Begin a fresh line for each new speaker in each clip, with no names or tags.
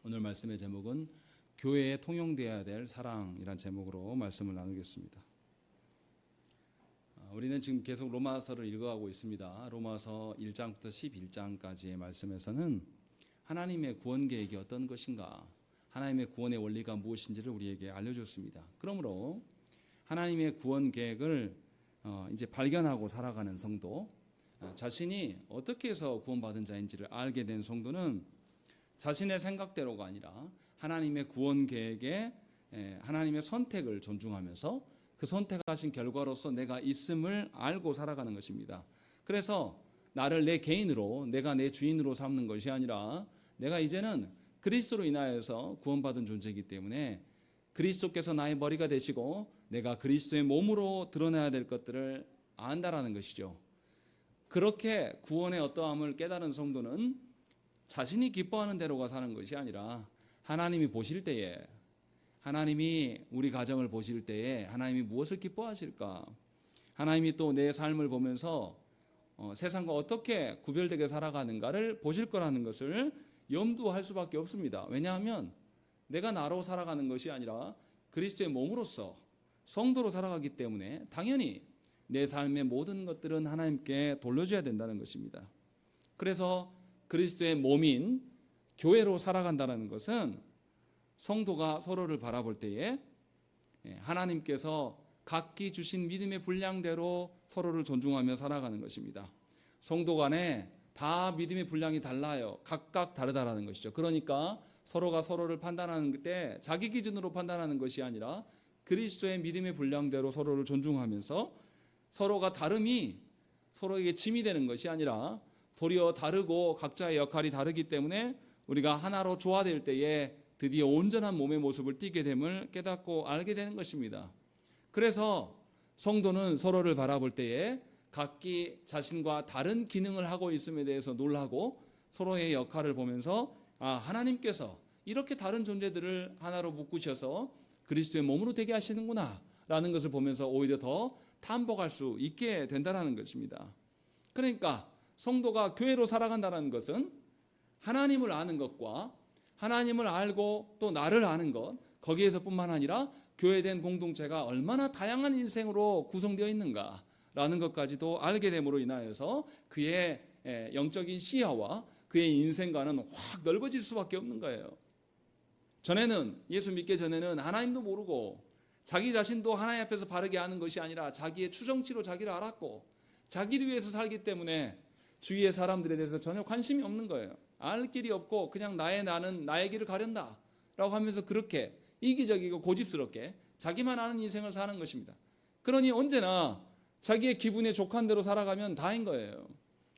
오늘 말씀의 제목은 교회에 통용되어야 될 사랑이란 제목으로 말씀을 나누겠습니다. 우리는 지금 계속 로마서를 읽어가고 있습니다. 로마서 1장부터 11장까지의 말씀에서는 하나님의 구원 계획이 어떤 것인가, 하나님의 구원의 원리가 무엇인지를 우리에게 알려줬습니다. 그러므로 하나님의 구원 계획을 이제 발견하고 살아가는 성도, 자신이 어떻게 해서 구원받은 자인지를 알게 된 성도는 자신의 생각대로가 아니라 하나님의 구원 계획에 하나님의 선택을 존중하면서 그 선택하신 결과로서 내가 있음을 알고 살아가는 것입니다. 그래서 나를 내 개인으로, 내가 내 주인으로 삼는 것이 아니라 내가 이제는 그리스도로 인하여서 구원받은 존재이기 때문에 그리스도께서 나의 머리가 되시고 내가 그리스도의 몸으로 드러내야 될 것들을 안다라는 것이죠. 그렇게 구원의 어떠함을 깨달은 성도는 자신이 기뻐하는 대로가 사는 것이 아니라 하나님이 보실 때에, 하나님이 우리 가정을 보실 때에 하나님이 무엇을 기뻐하실까, 하나님이 또 내 삶을 보면서 세상과 어떻게 구별되게 살아가는가를 보실 거라는 것을 염두할 수밖에 없습니다. 왜냐하면 내가 나로 살아가는 것이 아니라 그리스도의 몸으로서 성도로 살아가기 때문에 당연히 내 삶의 모든 것들은 하나님께 돌려줘야 된다는 것입니다. 그래서 그리스도의 몸인 교회로 살아간다는 것은 성도가 서로를 바라볼 때에 하나님께서 각기 주신 믿음의 분량대로 서로를 존중하며 살아가는 것입니다. 성도 간에 다 믿음의 분량이 달라요. 각각 다르다라는 것이죠. 그러니까 서로가 서로를 판단하는 때 자기 기준으로 판단하는 것이 아니라 그리스도의 믿음의 분량대로 서로를 존중하면서 서로가 다름이 서로에게 짐이 되는 것이 아니라 도리어 다르고 각자의 역할이 다르기 때문에 우리가 하나로 조화될 때에 드디어 온전한 몸의 모습을 띠게 됨을 깨닫고 알게 되는 것입니다. 그래서 성도는 서로를 바라볼 때에 각기 자신과 다른 기능을 하고 있음에 대해서 놀라고 서로의 역할을 보면서 하나님께서 이렇게 다른 존재들을 하나로 묶으셔서 그리스도의 몸으로 되게 하시는구나 라는 것을 보면서 오히려 더 탐복할 수 있게 된다는 것입니다. 그러니까 성도가 교회로 살아간다는 것은 하나님을 아는 것과 하나님을 알고 또 나를 아는 것, 거기에서뿐만 아니라 교회된 공동체가 얼마나 다양한 인생으로 구성되어 있는가라는 것까지도 알게 됨으로 인하여서 그의 영적인 시야와 그의 인생관은 확 넓어질 수밖에 없는 거예요. 전에는, 예수 믿기 전에는 하나님도 모르고 자기 자신도 하나님 앞에서 바르게 아는 것이 아니라 자기의 추정치로 자기를 알았고 자기를 위해서 살기 때문에 주위의 사람들에 대해서 전혀 관심이 없는 거예요. 알 길이 없고 그냥 나는 나의 길을 가련다 라고 하면서 그렇게 이기적이고 고집스럽게 자기만 아는 인생을 사는 것입니다. 그러니 언제나 자기의 기분에 족한 대로 살아가면 다인 거예요.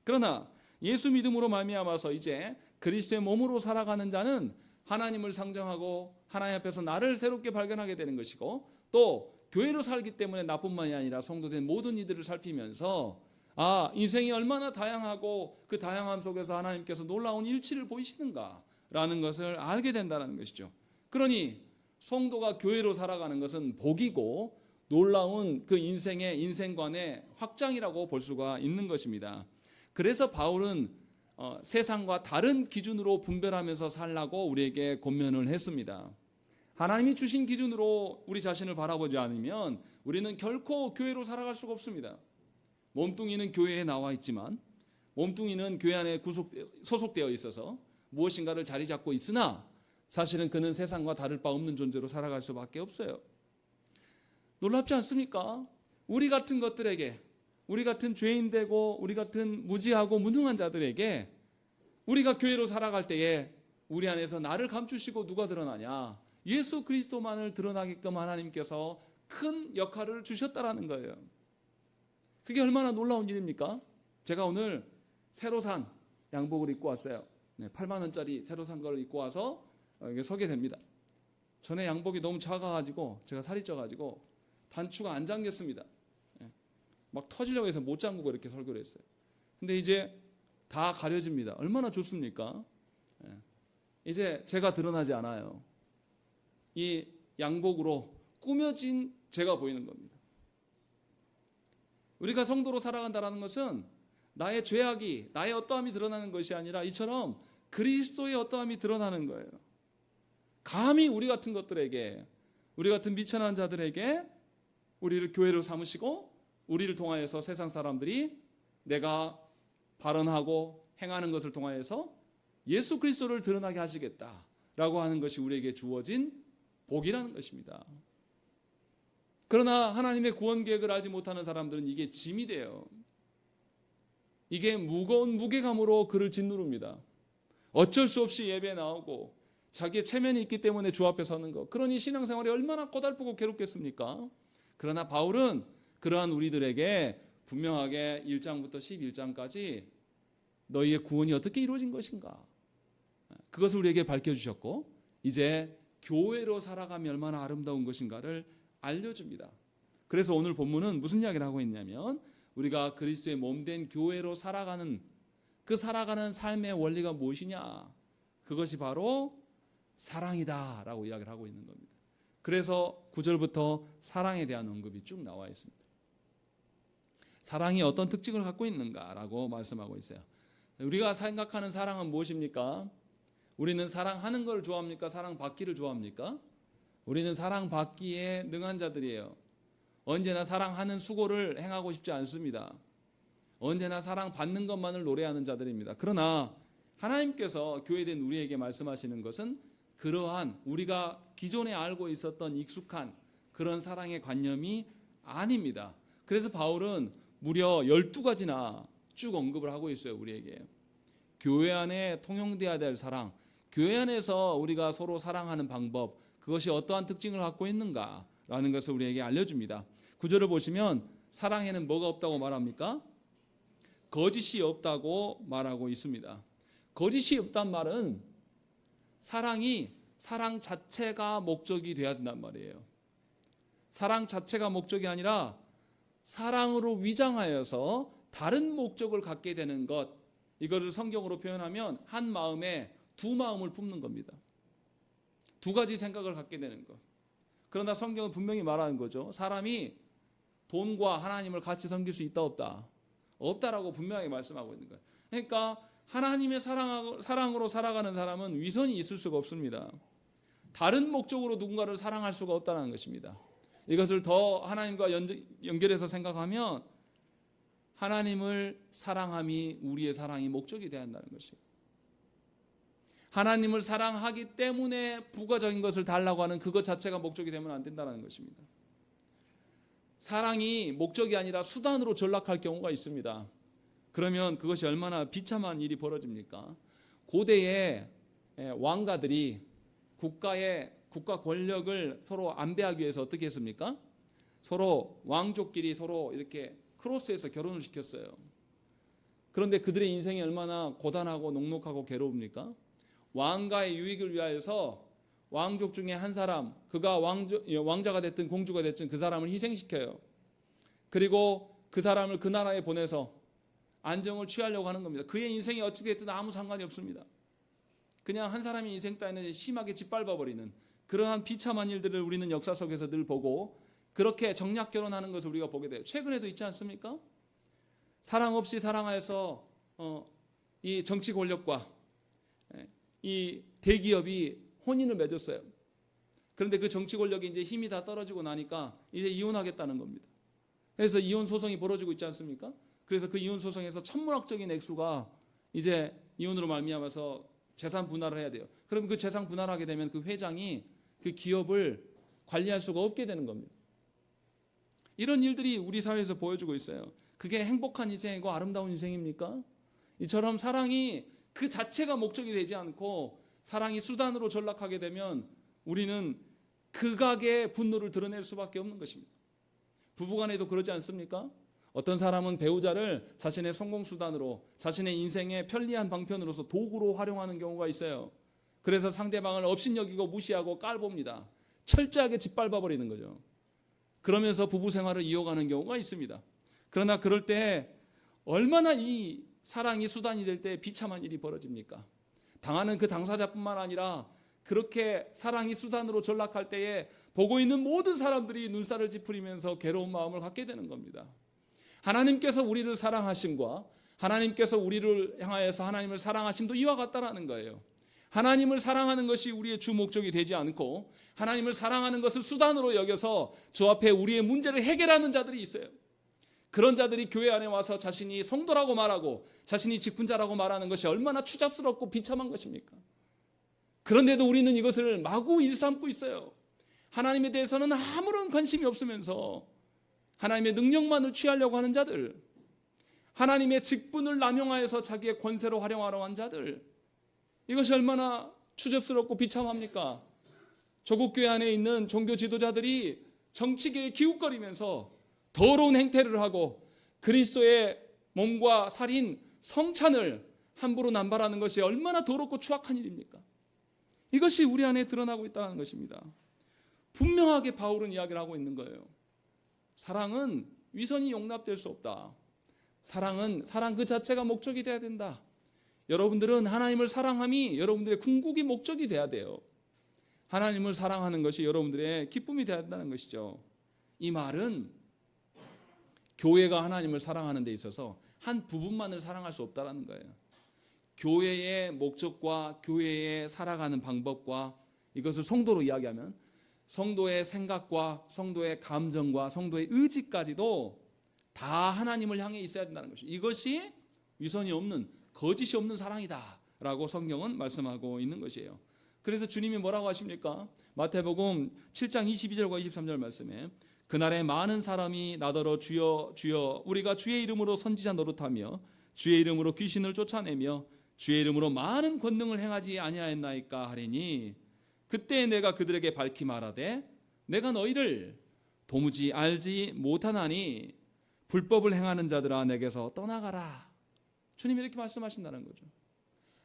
그러나 예수 믿음으로 말미암아서 이제 그리스도의 몸으로 살아가는 자는 하나님을 상정하고 하나님 앞에서 나를 새롭게 발견하게 되는 것이고 또 교회로 살기 때문에 나뿐만이 아니라 성도된 모든 이들을 살피면서 인생이 얼마나 다양하고 그 다양함 속에서 하나님께서 놀라운 일치를 보이시는가라는 것을 알게 된다는 것이죠. 그러니 성도가 교회로 살아가는 것은 복이고 놀라운 그 인생관의 확장이라고 볼 수가 있는 것입니다. 그래서 바울은 세상과 다른 기준으로 분별하면서 살라고 우리에게 권면을 했습니다. 하나님이 주신 기준으로 우리 자신을 바라보지 않으면 우리는 결코 교회로 살아갈 수가 없습니다. 몸뚱이는 교회에 나와 있지만 몸뚱이는 교회 안에 소속되어 있어서 무엇인가를 자리 잡고 있으나 사실은 그는 세상과 다를 바 없는 존재로 살아갈 수밖에 없어요. 놀랍지 않습니까? 우리 같은 것들에게, 우리 같은 죄인되고 우리 같은 무지하고 무능한 자들에게 우리가 교회로 살아갈 때에 우리 안에서 나를 감추시고 누가 드러나냐? 예수 그리스도만을 드러나게끔 하나님께서 큰 역할을 주셨다라는 거예요. 그게 얼마나 놀라운 일입니까? 제가 오늘 새로 산 양복을 입고 왔어요. 8만 원짜리 새로 산 걸 입고 와서 여기 서게 됩니다. 전에 양복이 너무 작아가지고 제가 살이 쪄가지고 단추가 안 잠겼습니다. 막 터지려고 해서 못 잠그고 이렇게 설교를 했어요. 근데 이제 다 가려집니다. 얼마나 좋습니까? 이제 제가 드러나지 않아요. 이 양복으로 꾸며진 제가 보이는 겁니다. 우리가 성도로 살아간다는 것은 나의 죄악이, 나의 어떠함이 드러나는 것이 아니라 이처럼 그리스도의 어떠함이 드러나는 거예요. 감히 우리 같은 것들에게, 우리 같은 미천한 자들에게 우리를 교회로 삼으시고 우리를 통하여서 세상 사람들이 내가 발언하고 행하는 것을 통하여서 예수 그리스도를 드러나게 하시겠다라고 하는 것이 우리에게 주어진 복이라는 것입니다. 그러나 하나님의 구원 계획을 알지 못하는 사람들은 이게 짐이 돼요. 이게 무거운 무게감으로 그를 짓누릅니다. 어쩔 수 없이 예배에 나오고 자기의 체면이 있기 때문에 주 앞에 서는 것, 그러니 신앙생활이 얼마나 고달프고 괴롭겠습니까? 그러나 바울은 그러한 우리들에게 분명하게 1장부터 11장까지 너희의 구원이 어떻게 이루어진 것인가, 그것을 우리에게 밝혀주셨고 이제 교회로 살아가면 얼마나 아름다운 것인가를 알려줍니다. 그래서 오늘 본문은 무슨 이야기를 하고 있냐면 우리가 그리스도의 몸된 교회로 살아가는 그 살아가는 삶의 원리가 무엇이냐, 그것이 바로 사랑이다 라고 이야기를 하고 있는 겁니다. 그래서 9절부터 사랑에 대한 언급이 쭉 나와 있습니다. 사랑이 어떤 특징을 갖고 있는가라고 말씀하고 있어요. 우리가 생각하는 사랑은 무엇입니까? 우리는 사랑하는 걸 좋아합니까? 사랑받기를 좋아합니까? 우리는 사랑받기에 능한 자들이에요. 언제나 사랑하는 수고를 행하고 싶지 않습니다. 언제나 사랑받는 것만을 노래하는 자들입니다. 그러나 하나님께서 교회된 우리에게 말씀하시는 것은 그러한 우리가 기존에 알고 있었던 익숙한 그런 사랑의 관념이 아닙니다. 그래서 바울은 무려 12가지나 쭉 언급을 하고 있어요. 우리에게 교회 안에 통용되어야 될 사랑, 교회 안에서 우리가 서로 사랑하는 방법, 그것이 어떠한 특징을 갖고 있는가라는 것을 우리에게 알려줍니다. 9절을 보시면 사랑에는 뭐가 없다고 말합니까? 거짓이 없다고 말하고 있습니다. 거짓이 없단 말은 사랑이 사랑 자체가 목적이 돼야 된단 말이에요. 사랑 자체가 목적이 아니라 사랑으로 위장하여서 다른 목적을 갖게 되는 것, 이거를 성경으로 표현하면 한 마음에 두 마음을 품는 겁니다. 두 가지 생각을 갖게 되는 것. 그러나 성경은 분명히 말하는 거죠. 사람이 돈과 하나님을 같이 섬길 수 있다 없다? 없다라고 분명하게 말씀하고 있는 거예요. 그러니까 하나님의 사랑으로 살아가는 사람은 위선이 있을 수가 없습니다. 다른 목적으로 누군가를 사랑할 수가 없다는 것입니다. 이것을 더 하나님과 연결해서 생각하면 하나님을 사랑함이 우리의 사랑이 목적이 되어야 한다는 것이에요. 하나님을 사랑하기 때문에 부가적인 것을 달라고 하는 그것 자체가 목적이 되면 안 된다는 것입니다. 사랑이 목적이 아니라 수단으로 전락할 경우가 있습니다. 그러면 그것이 얼마나 비참한 일이 벌어집니까? 고대의 왕가들이 국가 권력을 서로 안배하기 위해서 어떻게 했습니까? 서로 왕족끼리 서로 이렇게 크로스해서 결혼을 시켰어요. 그런데 그들의 인생이 얼마나 고단하고 녹록하고 괴로웁니까? 왕가의 유익을 위하여서 왕족 중에 한 사람, 그가 왕자가 됐든 공주가 됐든 그 사람을 희생시켜요. 그리고 그 사람을 그 나라에 보내서 안정을 취하려고 하는 겁니다. 그의 인생이 어찌 됐든 아무 상관이 없습니다. 그냥 한 사람의 인생 따위는 심하게 짓밟아버리는 그러한 비참한 일들을 우리는 역사 속에서 늘 보고 그렇게 정략 결혼하는 것을 우리가 보게 돼요. 최근에도 있지 않습니까? 사랑 없이 사랑하여서 이 정치 권력과 이 대기업이 혼인을 맺었어요. 그런데 그 정치 권력이 이제 힘이 다 떨어지고 나니까 이제 이혼하겠다는 겁니다. 그래서 이혼 소송이 벌어지고 있지 않습니까? 그래서 그 이혼 소송에서 천문학적인 액수가 이제 이혼으로 말미암아서 재산 분할을 해야 돼요. 그럼 그 재산 분할하게 되면 그 회장이 그 기업을 관리할 수가 없게 되는 겁니다. 이런 일들이 우리 사회에서 보여주고 있어요. 그게 행복한 인생이고 아름다운 인생입니까? 이처럼 사랑이 그 자체가 목적이 되지 않고 사랑이 수단으로 전락하게 되면 우리는 극악의 분노를 드러낼 수밖에 없는 것입니다. 부부간에도 그러지 않습니까? 어떤 사람은 배우자를 자신의 성공수단으로 자신의 인생의 편리한 방편으로서 도구로 활용하는 경우가 있어요. 그래서 상대방을 업신여기고 무시하고 깔봅니다. 철저하게 짓밟아버리는 거죠. 그러면서 부부 생활을 이어가는 경우가 있습니다. 그러나 그럴 때 얼마나 이 사랑이 수단이 될 때 비참한 일이 벌어집니까? 당하는 그 당사자뿐만 아니라 그렇게 사랑이 수단으로 전락할 때에 보고 있는 모든 사람들이 눈살을 찌푸리면서 괴로운 마음을 갖게 되는 겁니다. 하나님께서 우리를 사랑하심과 하나님께서 우리를 향하여서 하나님을 사랑하심도 이와 같다라는 거예요. 하나님을 사랑하는 것이 우리의 주 목적이 되지 않고 하나님을 사랑하는 것을 수단으로 여겨서 주 앞에 우리의 문제를 해결하는 자들이 있어요. 그런 자들이 교회 안에 와서 자신이 성도라고 말하고 자신이 직분자라고 말하는 것이 얼마나 추잡스럽고 비참한 것입니까? 그런데도 우리는 이것을 마구 일삼고 있어요. 하나님에 대해서는 아무런 관심이 없으면서 하나님의 능력만을 취하려고 하는 자들, 하나님의 직분을 남용하여서 자기의 권세로 활용하려 한 자들, 이것이 얼마나 추접스럽고 비참합니까? 조국 교회 안에 있는 종교 지도자들이 정치계에 기웃거리면서 더러운 행태를 하고 그리스도의 몸과 살인, 성찬을 함부로 남발하는 것이 얼마나 더럽고 추악한 일입니까? 이것이 우리 안에 드러나고 있다는 것입니다. 분명하게 바울은 이야기를 하고 있는 거예요. 사랑은 위선이 용납될 수 없다. 사랑 그 자체가 목적이 돼야 된다. 여러분들은 하나님을 사랑함이 여러분들의 궁극이 목적이 돼야 돼요. 하나님을 사랑하는 것이 여러분들의 기쁨이 돼야 한다는 것이죠. 이 말은 교회가 하나님을 사랑하는 데 있어서 한 부분만을 사랑할 수 없다는 거예요. 교회의 목적과 교회의 살아가는 방법과 이것을 성도로 이야기하면 성도의 생각과 성도의 감정과 성도의 의지까지도 다 하나님을 향해 있어야 된다는 것이죠. 이것이 위선이 없는, 거짓이 없는 사랑이다 라고 성경은 말씀하고 있는 것이에요. 그래서 주님이 뭐라고 하십니까? 마태복음 7장 22절과 23절 말씀에 그날에 많은 사람이 나더러 주여 주여 우리가 주의 이름으로 선지자 노릇하며 주의 이름으로 귀신을 쫓아내며 주의 이름으로 많은 권능을 행하지 아니하였나이까 하리니 그때 내가 그들에게 밝히 말하되 내가 너희를 도무지 알지 못하나니 불법을 행하는 자들아 내게서 떠나가라. 주님이 이렇게 말씀하신다는 거죠.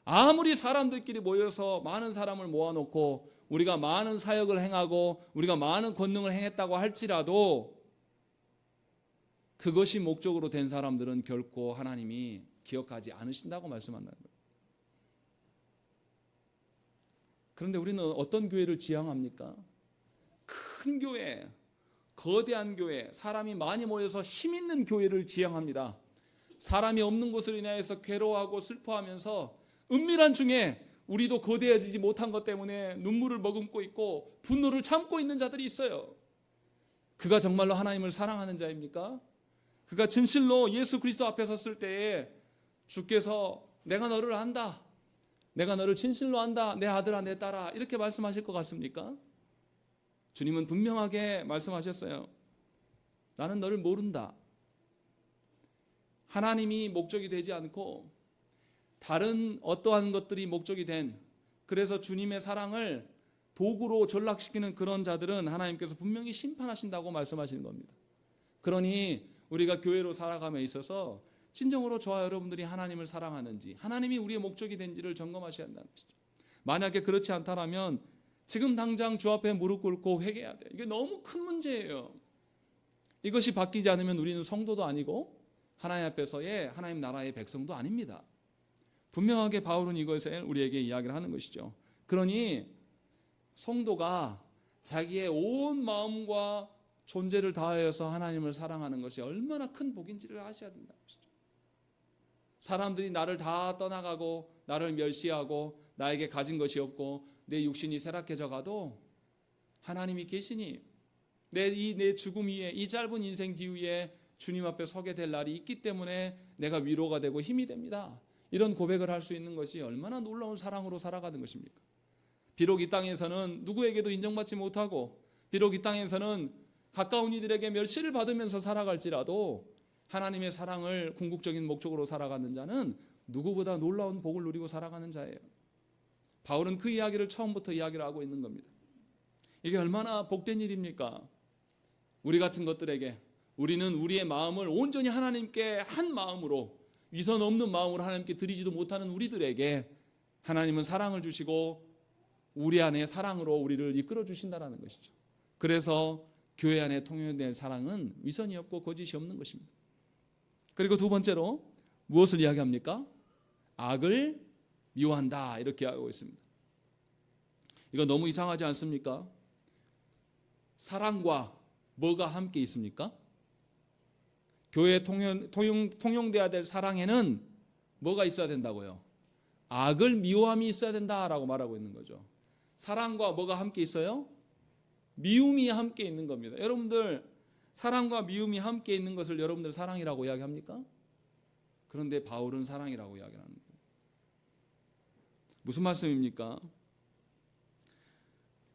아무리 사람들끼리 모여서 많은 사람을 모아놓고 우리가 많은 사역을 행하고 우리가 많은 권능을 행했다고 할지라도 그것이 목적으로 된 사람들은 결코 하나님이 기억하지 않으신다고 말씀한다는 거예요. 그런데 우리는 어떤 교회를 지향합니까? 큰 교회, 거대한 교회, 사람이 많이 모여서 힘 있는 교회를 지향합니다. 사람이 없는 곳을 인하여서 괴로워하고 슬퍼하면서 은밀한 중에 우리도 거대해지지 못한 것 때문에 눈물을 머금고 있고 분노를 참고 있는 자들이 있어요. 그가 정말로 하나님을 사랑하는 자입니까? 그가 진실로 예수 그리스도 앞에 섰을 때에 주께서 내가 너를 안다, 내가 너를 진실로 안다, 내 아들아 내 딸아 이렇게 말씀하실 것 같습니까? 주님은 분명하게 말씀하셨어요. 나는 너를 모른다. 하나님이 목적이 되지 않고 다른 어떠한 것들이 목적이 된, 그래서 주님의 사랑을 도구로 전락시키는 그런 자들은 하나님께서 분명히 심판하신다고 말씀하시는 겁니다. 그러니 우리가 교회로 살아감에 있어서 진정으로 저와 여러분들이 하나님을 사랑하는지, 하나님이 우리의 목적이 된지를 점검하셔야 한다는 것이죠. 만약에 그렇지 않다면 지금 당장 주 앞에 무릎 꿇고 회개해야 돼요. 이게 너무 큰 문제예요. 이것이 바뀌지 않으면 우리는 성도도 아니고 하나님 앞에서의 하나님 나라의 백성도 아닙니다. 분명하게 바울은 이것을 우리에게 이야기를 하는 것이죠. 그러니 성도가 자기의 온 마음과 존재를 다하여서 하나님을 사랑하는 것이 얼마나 큰 복인지를 아셔야 된다는 것이죠. 사람들이 나를 다 떠나가고 나를 멸시하고 나에게 가진 것이 없고 내 육신이 쇠락해져 가도 하나님이 계시니 내 죽음 위에, 이 짧은 인생 뒤에 주님 앞에 서게 될 날이 있기 때문에 내가 위로가 되고 힘이 됩니다. 이런 고백을 할 수 있는 것이 얼마나 놀라운 사랑으로 살아가는 것입니까? 비록 이 땅에서는 누구에게도 인정받지 못하고 비록 이 땅에서는 가까운 이들에게 멸시를 받으면서 살아갈지라도 하나님의 사랑을 궁극적인 목적으로 살아가는 자는 누구보다 놀라운 복을 누리고 살아가는 자예요. 바울은 그 이야기를 처음부터 이야기를 하고 있는 겁니다. 이게 얼마나 복된 일입니까? 우리 같은 것들에게, 우리는 우리의 마음을 온전히 하나님께 한 마음으로, 위선 없는 마음으로 하나님께 드리지도 못하는 우리들에게 하나님은 사랑을 주시고 우리 안에 사랑으로 우리를 이끌어 주신다는 것이죠. 그래서 교회 안에 통용된 사랑은 위선이 없고 거짓이 없는 것입니다. 그리고 두 번째로 무엇을 이야기합니까? 악을 미워한다, 이렇게 하고 있습니다. 이거 너무 이상하지 않습니까? 사랑과 뭐가 함께 있습니까? 교회에 통용돼야 될 사랑에는 뭐가 있어야 된다고요? 악을 미워함이 있어야 된다라고 말하고 있는 거죠. 사랑과 뭐가 함께 있어요? 미움이 함께 있는 겁니다. 여러분들 사랑과 미움이 함께 있는 것을 여러분들 사랑이라고 이야기합니까? 그런데 바울은 사랑이라고 이야기하는 거예요. 무슨 말씀입니까?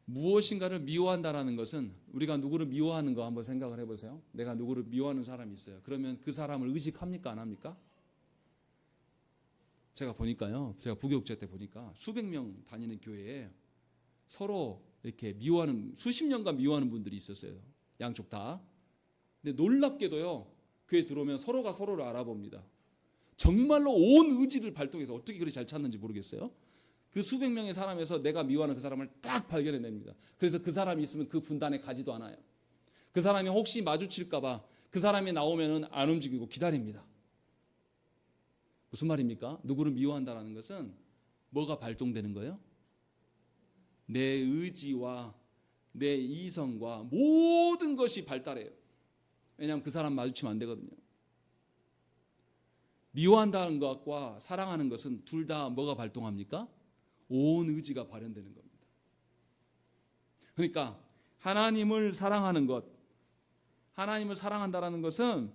무엇인가를 미워한다라는 것은 우리가 누구를 미워하는 거 한번 생각을 해보세요. 내가 누구를 미워하는 사람이 있어요. 그러면 그 사람을 의식합니까? 안 합니까? 제가 보니까요. 제가 부교육자 때 보니까 수백 명 다니는 교회에 서로 이렇게 미워하는 수십 년간 미워하는 분들이 있었어요. 양쪽 다. 근데 놀랍게도요. 교회 들어오면 서로가 서로를 알아봅니다. 정말로 온 의지를 발동해서 어떻게 그리 잘 찾는지 모르겠어요. 그 수백 명의 사람에서 내가 미워하는 그 사람을 딱 발견해냅니다. 그래서 그 사람이 있으면 그 분단에 가지도 않아요. 그 사람이 혹시 마주칠까봐 그 사람이 나오면은 안 움직이고 기다립니다. 무슨 말입니까? 누구를 미워한다는 것은 뭐가 발동되는 거예요? 내 의지와 내 이성과 모든 것이 발달해요. 왜냐하면 그 사람 마주치면 안 되거든요. 미워한다는 것과 사랑하는 것은 둘 다 뭐가 발동합니까? 온 의지가 발현되는 겁니다. 그러니까 하나님을 사랑하는 것, 하나님을 사랑한다는 것은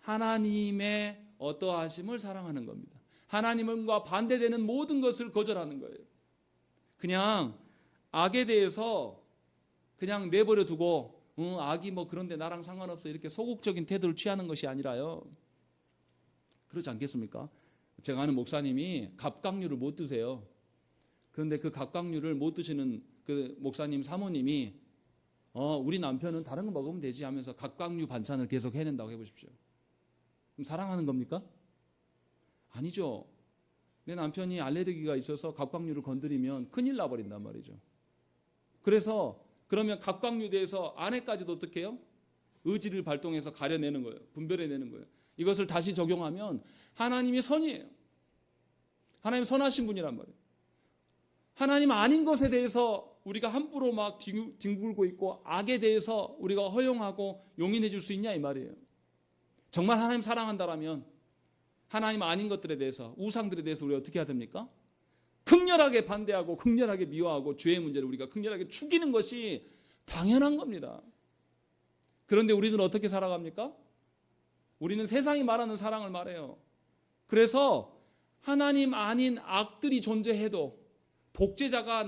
하나님의 어떠하심을 사랑하는 겁니다. 하나님과 반대되는 모든 것을 거절하는 거예요. 그냥 악에 대해서 그냥 내버려 두고 악이 뭐 그런데 나랑 상관없어 이렇게 소극적인 태도를 취하는 것이 아니라요. 그렇지 않겠습니까? 제가 아는 목사님이 갑각류를 못 드세요. 그런데 그 갑각류를 못 드시는 그 목사님 사모님이 우리 남편은 다른 거 먹으면 되지 하면서 갑각류 반찬을 계속 해낸다고 해보십시오. 그럼 사랑하는 겁니까? 아니죠. 내 남편이 알레르기가 있어서 갑각류를 건드리면 큰일 나버린단 말이죠. 그래서 그러면 갑각류에 대해서 아내까지도 어떻게 해요? 의지를 발동해서 가려내는 거예요. 분별해내는 거예요. 이것을 다시 적용하면 하나님이 선이에요. 하나님 선하신 분이란 말이에요. 하나님 아닌 것에 대해서 우리가 함부로 막 뒹굴고 있고 악에 대해서 우리가 허용하고 용인해 줄 수 있냐 이 말이에요. 정말 하나님 사랑한다라면 하나님 아닌 것들에 대해서 우상들에 대해서 우리가 어떻게 해야 됩니까? 극렬하게 반대하고 극렬하게 미워하고 죄의 문제를 우리가 극렬하게 죽이는 것이 당연한 겁니다. 그런데 우리는 어떻게 살아갑니까? 우리는 세상이 말하는 사랑을 말해요. 그래서 하나님 아닌 악들이 존재해도 독재자가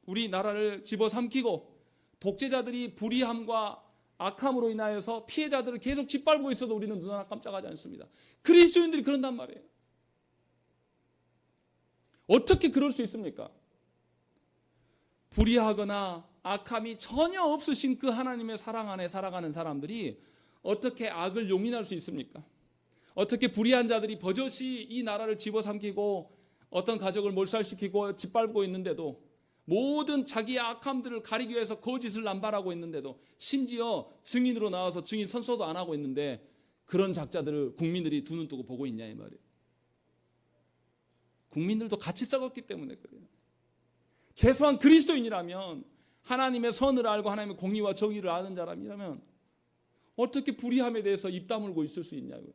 우리나라를 집어삼키고 독재자들이 불의함과 악함으로 인하여서 피해자들을 계속 짓밟고 있어도 우리는 눈 하나 깜짝하지 않습니다. 그리스도인들이 그런단 말이에요. 어떻게 그럴 수 있습니까? 불의하거나 악함이 전혀 없으신 그 하나님의 사랑 안에 살아가는 사람들이 어떻게 악을 용인할 수 있습니까? 어떻게 불의한 자들이 버젓이 이 나라를 집어삼키고 어떤 가족을 몰살시키고 짓밟고 있는데도 모든 자기의 악함들을 가리기 위해서 거짓을 남발하고 있는데도 심지어 증인으로 나와서 증인 선서도 안 하고 있는데 그런 작자들을 국민들이 두 눈 뜨고 보고 있냐 이 말이에요. 국민들도 같이 썩었기 때문에 그래요. 최소한 그리스도인이라면 하나님의 선을 알고 하나님의 공의와 정의를 아는 사람이라면 어떻게 불의함에 대해서 입 다물고 있을 수 있냐고요.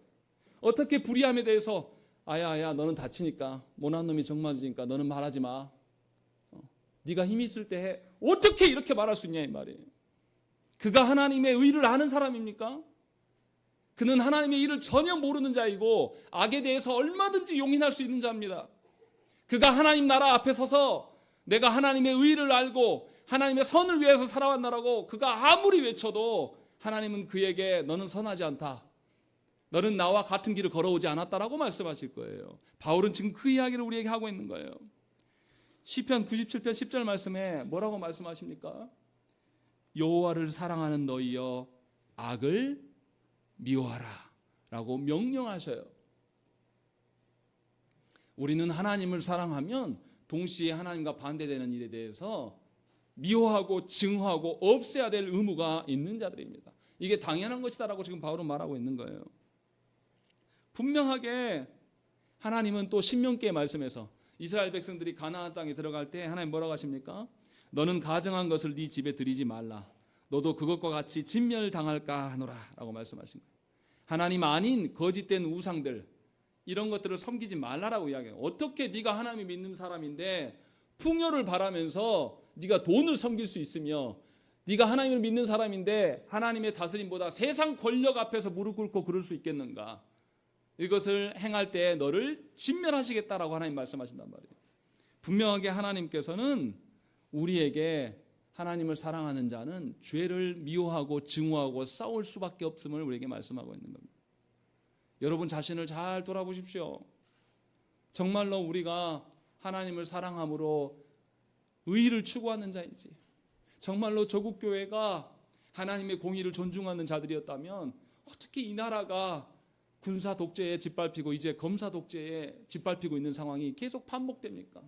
어떻게 불의함에 대해서 아야 너는 다치니까 못난 놈이 정맞으니까 너는 말하지 마. 네가 힘 있을 때 해. 어떻게 이렇게 말할 수 있냐 이 말이에요. 그가 하나님의 의를 아는 사람입니까? 그는 하나님의 일을 전혀 모르는 자이고 악에 대해서 얼마든지 용인할 수 있는 자입니다. 그가 하나님 나라 앞에 서서 내가 하나님의 의를 알고 하나님의 선을 위해서 살아왔나라고 그가 아무리 외쳐도 하나님은 그에게 너는 선하지 않다. 너는 나와 같은 길을 걸어오지 않았다라고 말씀하실 거예요. 바울은 지금 그 이야기를 우리에게 하고 있는 거예요. 시편 97편 10절 말씀에 뭐라고 말씀하십니까? 여호와를 사랑하는 너희여 악을 미워하라 라고 명령하셔요. 우리는 하나님을 사랑하면 동시에 하나님과 반대되는 일에 대해서 미워하고 증오하고 없애야 될 의무가 있는 자들입니다. 이게 당연한 것이다라고 지금 바울은 말하고 있는 거예요. 분명하게 하나님은 또 신명기의 말씀에서 이스라엘 백성들이 가나안 땅에 들어갈 때 하나님 뭐라고 하십니까? 너는 가증한 것을 네 집에 들이지 말라. 너도 그것과 같이 진멸당할까 하노라 라고 말씀하신 거예요. 하나님 아닌 거짓된 우상들, 이런 것들을 섬기지 말라라고 이야기해요. 어떻게 네가 하나님을 믿는 사람인데 풍요를 바라면서 네가 돈을 섬길 수 있으며, 네가 하나님을 믿는 사람인데 하나님의 다스림보다 세상 권력 앞에서 무릎 꿇고 그럴 수 있겠는가? 이것을 행할 때 너를 진멸하시겠다라고 하나님 말씀하신단 말이에요. 분명하게 하나님께서는 우리에게 하나님을 사랑하는 자는 죄를 미워하고 증오하고 싸울 수밖에 없음을 우리에게 말씀하고 있는 겁니다. 여러분 자신을 잘 돌아보십시오. 정말로 우리가 하나님을 사랑함으로 의의를 추구하는 자인지, 정말로 조국 교회가 하나님의 공의를 존중하는 자들이었다면 어떻게 이 나라가 군사 독재에 짓밟히고 이제 검사 독재에 짓밟히고 있는 상황이 계속 반복됩니까?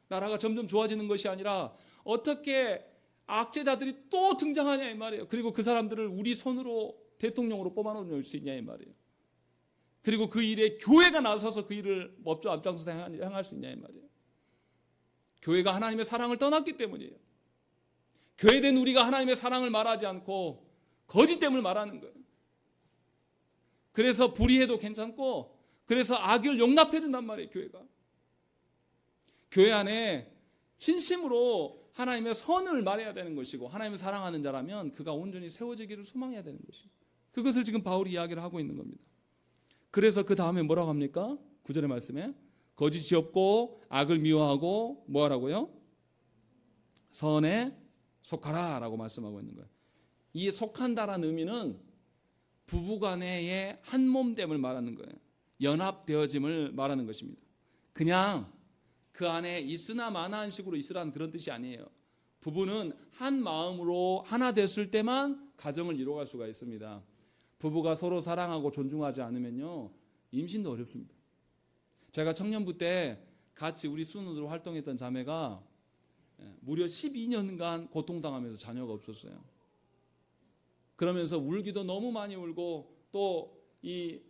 나라가 점점 좋아지는 것이 아니라 어떻게 악제자들이 또 등장하냐 이 말이에요. 그리고 그 사람들을 우리 손으로 대통령으로 뽑아놓을 수 있냐 이 말이에요. 그리고 그 일에 교회가 나서서 그 일을 먼저 앞장서서 행할 수 있냐 이 말이에요. 교회가 하나님의 사랑을 떠났기 때문이에요. 교회된 우리가 하나님의 사랑을 말하지 않고 거짓됨을 말하는 거예요. 그래서 불의해도 괜찮고, 그래서 악을 용납해 준단 말이에요. 교회가 교회 안에 진심으로 하나님의 선을 말해야 되는 것이고, 하나님을 사랑하는 자라면 그가 온전히 세워지기를 소망해야 되는 것이고, 그것을 지금 바울이 이야기를 하고 있는 겁니다. 그래서 그 다음에 뭐라고 합니까? 9절의 말씀에 거짓이 없고 악을 미워하고 뭐 하라고요? 선에 속하라 라고 말씀하고 있는 거예요. 이 속한다라는 의미는 부부간의 한몸됨을 말하는 거예요. 연합되어짐을 말하는 것입니다. 그냥 그 안에 있으나 마나한 식으로 있으라는 그런 뜻이 아니에요. 부부는 한 마음으로 하나 됐을 때만 가정을 이루어갈 수가 있습니다. 부부가 서로 사랑하고 존중하지 않으면요, 임신도 어렵습니다. 제가 청년부 때 같이 우리 수능으로 활동했던 자매가 무려 12년간 고통당하면서 자녀가 없었어요. 그러면서 울기도 너무 많이 울고, 또 이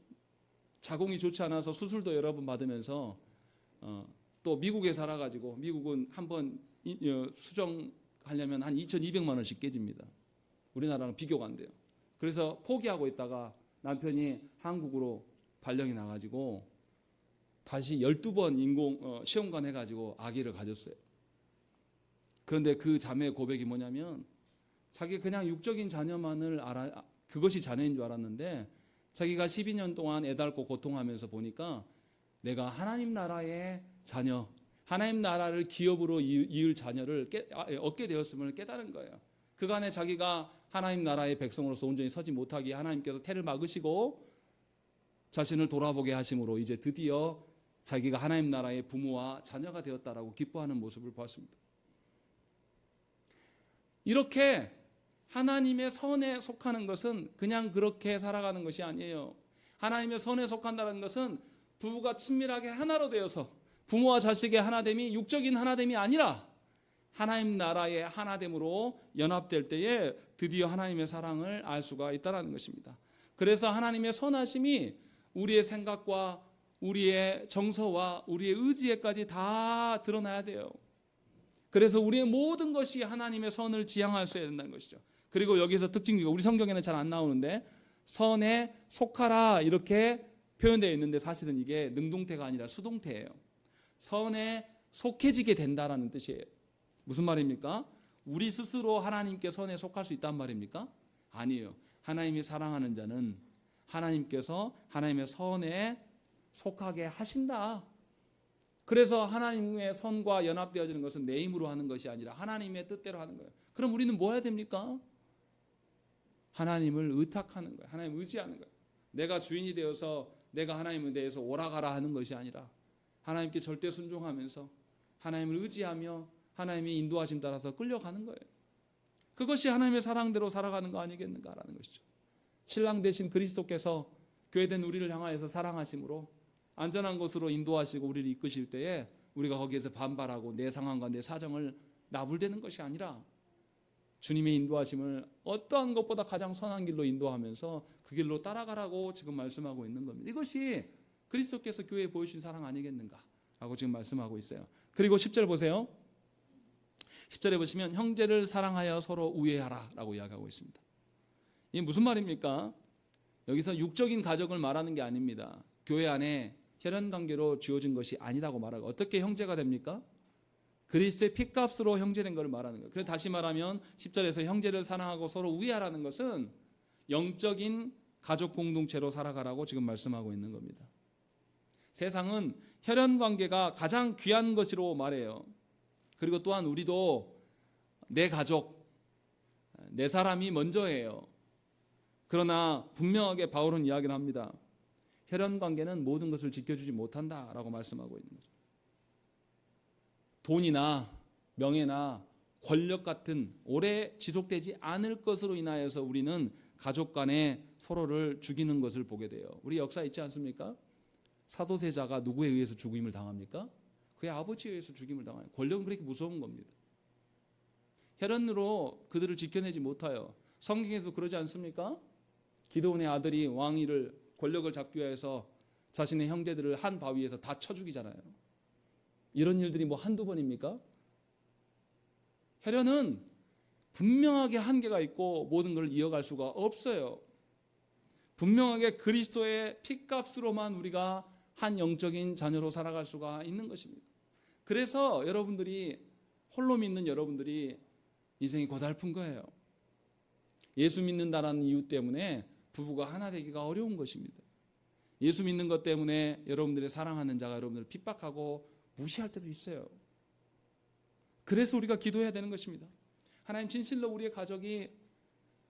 자궁이 좋지 않아서 수술도 여러 번 받으면서 또 미국에 살아가지고, 미국은 한번 수정하려면 한 2,200만 원씩 깨집니다. 우리나라랑 비교가 안 돼요. 그래서 포기하고 있다가 남편이 한국으로 발령이 나가지고 다시 12번 시험관 해가지고 아기를 가졌어요. 그런데 그 자매의 고백이 뭐냐면, 자기 그냥 육적인 자녀만을 그것이 자녀인 줄 알았는데, 자기가 12년 동안 애달고 고통하면서 보니까 내가 하나님 나라의 자녀, 하나님 나라를 기업으로 이을 자녀를 얻게 되었음을 깨달은 거예요. 그간에 자기가 하나님 나라의 백성으로서 온전히 서지 못하기에 하나님께서 태를 막으시고 자신을 돌아보게 하심으로 이제 드디어 자기가 하나님 나라의 부모와 자녀가 되었다라고 기뻐하는 모습을 보았습니다. 이렇게 하나님의 선에 속하는 것은 그냥 그렇게 살아가는 것이 아니에요. 하나님의 선에 속한다는 것은 부부가 친밀하게 하나로 되어서 부모와 자식의 하나됨이 육적인 하나됨이 아니라 하나님 나라의 하나됨으로 연합될 때에 드디어 하나님의 사랑을 알 수가 있다는 것입니다. 그래서 하나님의 선하심이 우리의 생각과 우리의 정서와 우리의 의지에까지 다 드러나야 돼요. 그래서 우리의 모든 것이 하나님의 선을 지향할 수 있어야 된다는 것이죠. 그리고 여기서 특징이 우리 성경에는 잘 안 나오는데, 선에 속하라 이렇게 표현되어 있는데 사실은 이게 능동태가 아니라 수동태예요. 선에 속해지게 된다라는 뜻이에요. 무슨 말입니까? 우리 스스로 하나님께 선에 속할 수 있단 말입니까? 아니에요. 하나님이 사랑하는 자는 하나님께서 하나님의 선에 속하게 하신다. 그래서 하나님의 선과 연합되어지는 것은 내 힘으로 하는 것이 아니라 하나님의 뜻대로 하는 거예요. 그럼 우리는 뭐 해야 됩니까? 하나님을 의탁하는 거예요. 하나님을 의지하는 거예요. 내가 주인이 되어서 내가 하나님에 대해서 오라가라 하는 것이 아니라 하나님께 절대 순종하면서 하나님을 의지하며 하나님의 인도하심 따라서 끌려가는 거예요. 그것이 하나님의 사랑대로 살아가는 거 아니겠는가라는 것이죠. 신랑 되신 그리스도께서 교회된 우리를 향하여서 사랑하심으로 안전한 곳으로 인도하시고 우리를 이끄실 때에 우리가 거기에서 반발하고 내 상황과 내 사정을 나불대는 것이 아니라 주님의 인도하심을 어떠한 것보다 가장 선한 길로 인도하면서 그 길로 따라가라고 지금 말씀하고 있는 겁니다. 이것이 그리스도께서 교회에 보여주신 사랑 아니겠는가 라고 지금 말씀하고 있어요. 그리고 10절 보세요. 10절에 보시면 형제를 사랑하여 서로 우애하라 라고 이야기하고 있습니다. 이게 무슨 말입니까? 여기서 육적인 가족을 말하는 게 아닙니다. 교회 안에 혈연 관계로 지어진 것이 아니라고 말하고, 어떻게 형제가 됩니까? 그리스도의 피값으로 형제된 것을 말하는 거예요. 그래서 다시 말하면 10절에서 형제를 사랑하고 서로 우애하라는 것은 영적인 가족 공동체로 살아가라고 지금 말씀하고 있는 겁니다. 세상은 혈연 관계가 가장 귀한 것으로 말해요. 그리고 또한 우리도 내 가족, 내 사람이 먼저예요. 그러나 분명하게 바울은 이야기를 합니다. 혈연 관계는 모든 것을 지켜주지 못한다라고 말씀하고 있는 거죠. 돈이나 명예나 권력 같은 오래 지속되지 않을 것으로 인하여서 우리는 가족 간에 서로를 죽이는 것을 보게 돼요. 우리 역사 있지 않습니까? 사도세자가 누구에 의해서 죽임을 당합니까? 그의 아버지에 의해서 죽임을 당해요. 권력은 그렇게 무서운 겁니다. 혈연으로 그들을 지켜내지 못하여. 성경에서 그러지 않습니까? 기드온의 아들이 왕위를 권력을 잡기 위해서 자신의 형제들을 한 바위에서 다 쳐 죽이잖아요. 이런 일들이 뭐 한두 번입니까? 혈연은 분명하게 한계가 있고 모든 걸 이어갈 수가 없어요. 분명하게 그리스도의 피값으로만 우리가 한 영적인 자녀로 살아갈 수가 있는 것입니다. 그래서 여러분들이 홀로 믿는 여러분들이 인생이 고달픈 거예요. 예수 믿는다라는 이유 때문에 부부가 하나 되기가 어려운 것입니다. 예수 믿는 것 때문에 여러분들의 사랑하는 자가 여러분들을 핍박하고 무시할 때도 있어요. 그래서 우리가 기도해야 되는 것입니다. 하나님, 진실로 우리의 가족이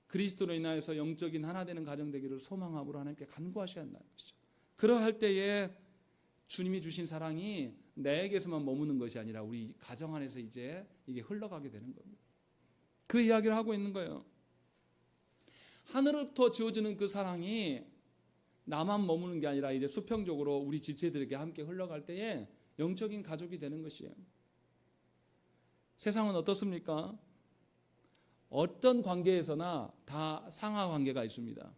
그리스도로 인하여서 영적인 하나 되는 가정 되기를 소망함으로 하나님께 간구하셔야 한다는 것이죠. 그러할 때에 주님이 주신 사랑이 나에게서만 머무는 것이 아니라 우리 가정 안에서 이제 이게 흘러가게 되는 겁니다. 그 이야기를 하고 있는 거예요. 하늘로부터 지어지는 그 사랑이 나만 머무는 게 아니라 이제 수평적으로 우리 지체들에게 함께 흘러갈 때에 영적인 가족이 되는 것이에요. 세상은 어떻습니까? 어떤 관계에서나 다 상하 관계가 있습니다.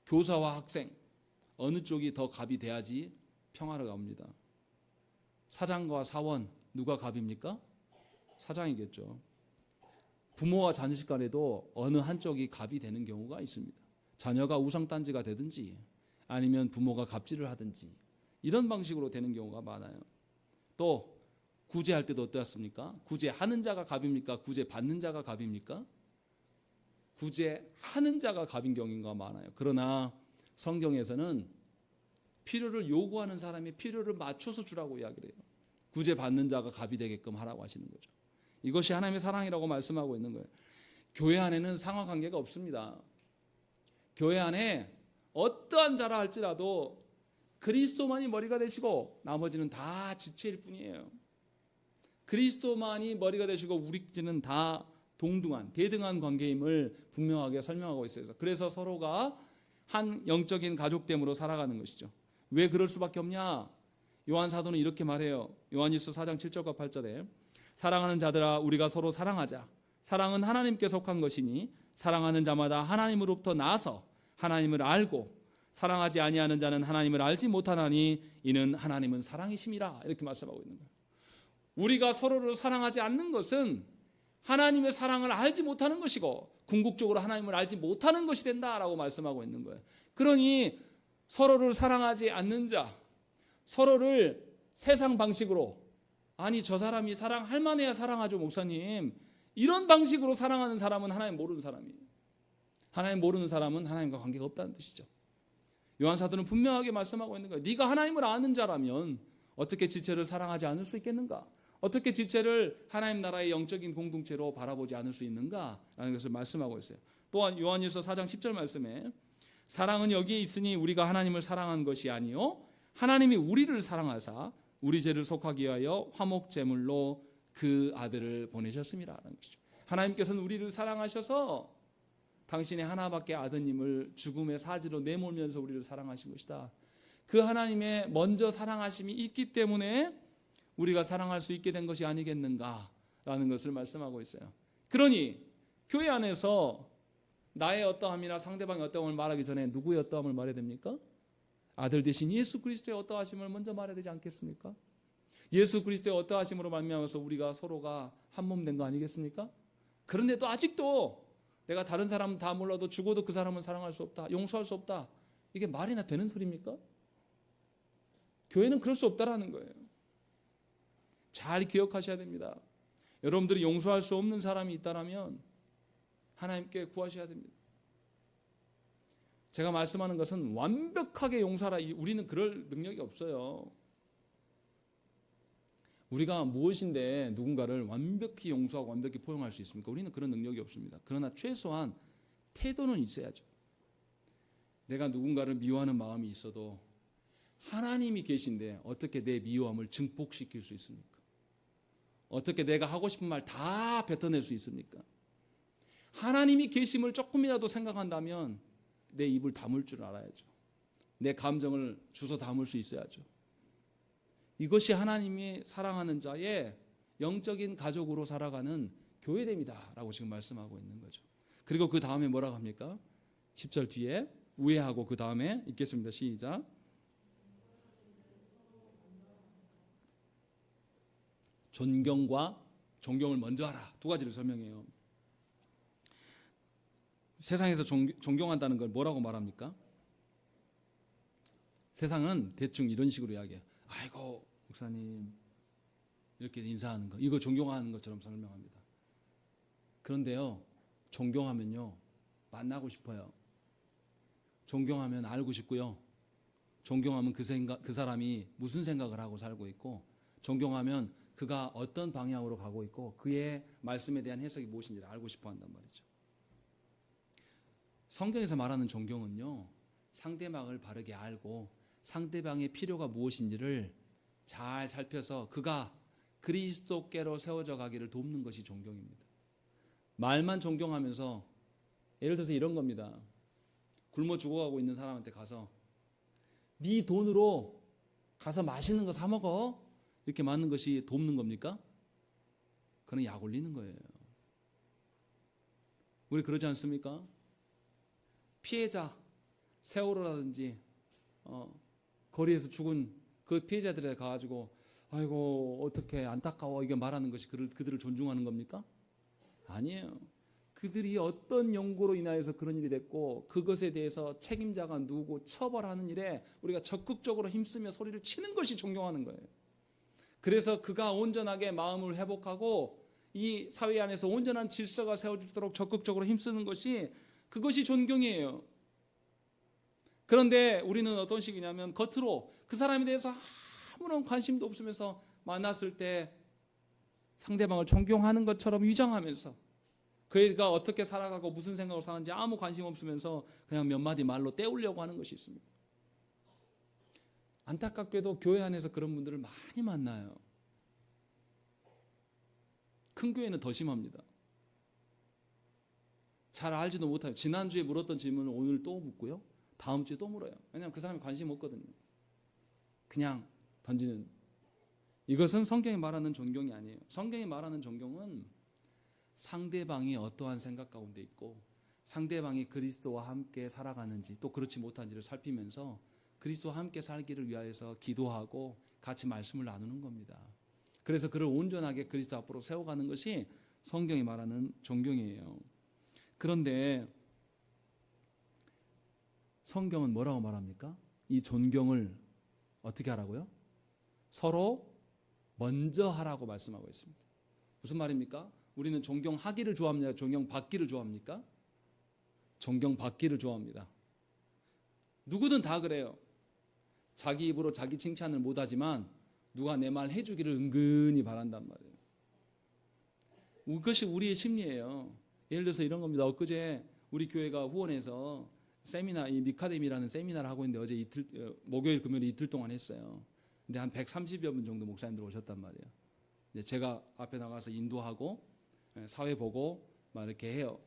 교사와 학생, 어느 쪽이 더 갑이 돼야지 평화를 갑니다. 사장과 사원, 누가 갑입니까? 사장이겠죠. 부모와 자식 간에도 어느 한쪽이 갑이 되는 경우가 있습니다. 자녀가 우상단지가 되든지 아니면 부모가 갑질을 하든지 이런 방식으로 되는 경우가 많아요. 또 구제할 때도 어떻습니까? 구제하는 자가 갑입니까? 구제받는 자가 갑입니까? 구제하는 자가 갑인 경우가 많아요. 그러나 성경에서는 필요를 요구하는 사람의 필요를 맞춰서 주라고 이야기를 해요. 구제받는 자가 갑이 되게끔 하라고 하시는 거죠. 이것이 하나님의 사랑이라고 말씀하고 있는 거예요. 교회 안에는 상하 관계가 없습니다. 교회 안에 어떠한 자라 할지라도 그리스도만이 머리가 되시고 나머지는 다 지체일 뿐이에요. 그리스도만이 머리가 되시고 우리는 다 동등한 대등한 관계임을 분명하게 설명하고 있어요. 그래서 서로가 한 영적인 가족됨으로 살아가는 것이죠. 왜 그럴 수밖에 없냐? 요한 사도는 이렇게 말해요. 요한일서 4장 7절과 8절에 사랑하는 자들아 우리가 서로 사랑하자. 사랑은 하나님께 속한 것이니 사랑하는 자마다 하나님으로부터 나서 하나님을 알고 사랑하지 아니하는 자는 하나님을 알지 못하나니 이는 하나님은 사랑이심이라. 이렇게 말씀하고 있는 거예요. 우리가 서로를 사랑하지 않는 것은 하나님의 사랑을 알지 못하는 것이고 궁극적으로 하나님을 알지 못하는 것이 된다라고 말씀하고 있는 거예요. 그러니 서로를 사랑하지 않는 자, 서로를 세상 방식으로 아니 저 사람이 사랑할 만해야 사랑하죠 목사님, 이런 방식으로 사랑하는 사람은 하나님 모르는 사람이에요. 하나님 모르는 사람은 하나님과 관계가 없다는 뜻이죠. 요한 사도는 분명하게 말씀하고 있는 거예요. 네가 하나님을 아는 자라면 어떻게 지체를 사랑하지 않을 수 있겠는가? 어떻게 지체를 하나님 나라의 영적인 공동체로 바라보지 않을 수 있는가라는 것을 말씀하고 있어요. 또한 요한일서 4장 10절 말씀에 사랑은 여기에 있으니 우리가 하나님을 사랑한 것이 아니요 하나님이 우리를 사랑하사 우리 죄를 속하기 위하여 화목 제물로 그 아들을 보내셨음이라는 것이죠. 하나님께서는 우리를 사랑하셔서 당신의 하나밖에 아드님을 죽음의 사지로 내몰면서 우리를 사랑하신 것이다. 그 하나님의 먼저 사랑하심이 있기 때문에 우리가 사랑할 수 있게 된 것이 아니겠는가라는 것을 말씀하고 있어요. 그러니 교회 안에서 나의 어떠함이나 상대방의 어떠함을 말하기 전에 누구의 어떠함을 말해야 됩니까? 아들 대신 예수 그리스도의 어떠하심을 먼저 말해야 되지 않겠습니까? 예수 그리스도의 어떠하심으로 말미암아서 우리가 서로가 한 몸 된 거 아니겠습니까? 그런데도 아직도 내가 다른 사람 다 몰라도 죽어도 그 사람은 사랑할 수 없다, 용서할 수 없다, 이게 말이나 되는 소리입니까? 교회는 그럴 수 없다라는 거예요. 잘 기억하셔야 됩니다. 여러분들이 용서할 수 없는 사람이 있다면 하나님께 구하셔야 됩니다. 제가 말씀하는 것은 완벽하게 용서하라. 우리는 그럴 능력이 없어요. 우리가 무엇인데 누군가를 완벽히 용서하고 완벽히 포용할 수 있습니까? 우리는 그런 능력이 없습니다. 그러나 최소한 태도는 있어야죠. 내가 누군가를 미워하는 마음이 있어도 하나님이 계신데 어떻게 내 미워함을 증폭시킬 수 있습니까? 어떻게 내가 하고 싶은 말 다 뱉어낼 수 있습니까? 하나님이 계심을 조금이라도 생각한다면 내 입을 다물 줄 알아야죠. 내 감정을 주워 담을 수 있어야죠. 이것이 하나님이 사랑하는 자의 영적인 가족으로 살아가는 교회됨이다 라고 지금 말씀하고 있는 거죠. 그리고 그 다음에 뭐라고 합니까? 10절 뒤에 우애하고 그 다음에 읽겠습니다. 시작. 존경과 존경을 먼저 하라. 두 가지를 설명해요. 세상에서 존경한다는 걸 뭐라고 말합니까? 세상은 대충 이런 식으로 이야기해요. 아이고 목사님 이렇게 인사하는 거 이거 존경하는 것처럼 설명합니다. 그런데요, 존경하면요 만나고 싶어요. 존경하면 알고 싶고요. 존경하면 그 사람이 무슨 생각을 하고 살고 있고, 존경하면 그가 어떤 방향으로 가고 있고 그의 말씀에 대한 해석이 무엇인지를 알고 싶어 한단 말이죠. 성경에서 말하는 존경은요, 상대방을 바르게 알고 상대방의 필요가 무엇인지를 잘 살펴서 그가 그리스도께로 세워져 가기를 돕는 것이 존경입니다. 말만 존경하면서, 예를 들어서 이런 겁니다. 굶어 죽어가고 있는 사람한테 가서 네 돈으로 가서 맛있는 거 사 먹어, 이렇게 맞는 것이 돕는 겁니까? 그건 약 올리는 거예요. 우리 그러지 않습니까? 피해자, 세월호라든지 거리에서 죽은 그 피해자들에 가가지고 아이고 어떻게 안타까워, 이게 말하는 것이 그들을 존중하는 겁니까? 아니에요. 그들이 어떤 연고로 인하여서 그런 일이 됐고 그것에 대해서 책임자가 누구고 처벌하는 일에 우리가 적극적으로 힘쓰며 소리를 치는 것이 존경하는 거예요. 그래서 그가 온전하게 마음을 회복하고 이 사회 안에서 온전한 질서가 세워지도록 적극적으로 힘쓰는 것이, 그것이 존경이에요. 그런데 우리는 어떤 식이냐면 겉으로 그 사람에 대해서 아무런 관심도 없으면서 만났을 때 상대방을 존경하는 것처럼 위장하면서 그가 어떻게 살아가고 무슨 생각으로 사는지 아무 관심 없으면서 그냥 몇 마디 말로 때우려고 하는 것이 있습니다. 안타깝게도 교회 안에서 그런 분들을 많이 만나요. 큰 교회는 더 심합니다. 잘 알지도 못해요. 지난주에 물었던 질문을 오늘 또 묻고요, 다음 주에 또 물어요. 왜냐하면 그 사람이 관심 없거든요. 그냥 던지는. 이것은 성경이 말하는 존경이 아니에요. 성경이 말하는 존경은 상대방이 어떠한 생각 가운데 있고 상대방이 그리스도와 함께 살아가는지 또 그렇지 못한지를 살피면서 그리스도와 함께 살기를 위하여서 기도하고 같이 말씀을 나누는 겁니다. 그래서 그를 온전하게 그리스도 앞으로 세워가는 것이 성경이 말하는 존경이에요. 그런데 성경은 뭐라고 말합니까? 이 존경을 어떻게 하라고요? 서로 먼저 하라고 말씀하고 있습니다. 무슨 말입니까? 우리는 존경하기를 좋아합니까? 존경받기를 좋아합니까? 존경받기를 좋아합니다. 누구든 다 그래요. 자기 입으로 자기 칭찬을 못하지만 누가 내 말 해주기를 은근히 바란단 말이에요. 그것이 우리의 심리예요. 예를 들어서 이런 겁니다. 엊그제 우리 교회가 후원해서 세미나, 이 미카데미라는 세미나를 하고 있는데 어제 목요일 금요일 이틀 동안 했어요. 근데 한 130여 분 정도 목사님들 오셨단 말이에요. 이제 제가 앞에 나가서 인도하고 사회 보고 막 이렇게 해요.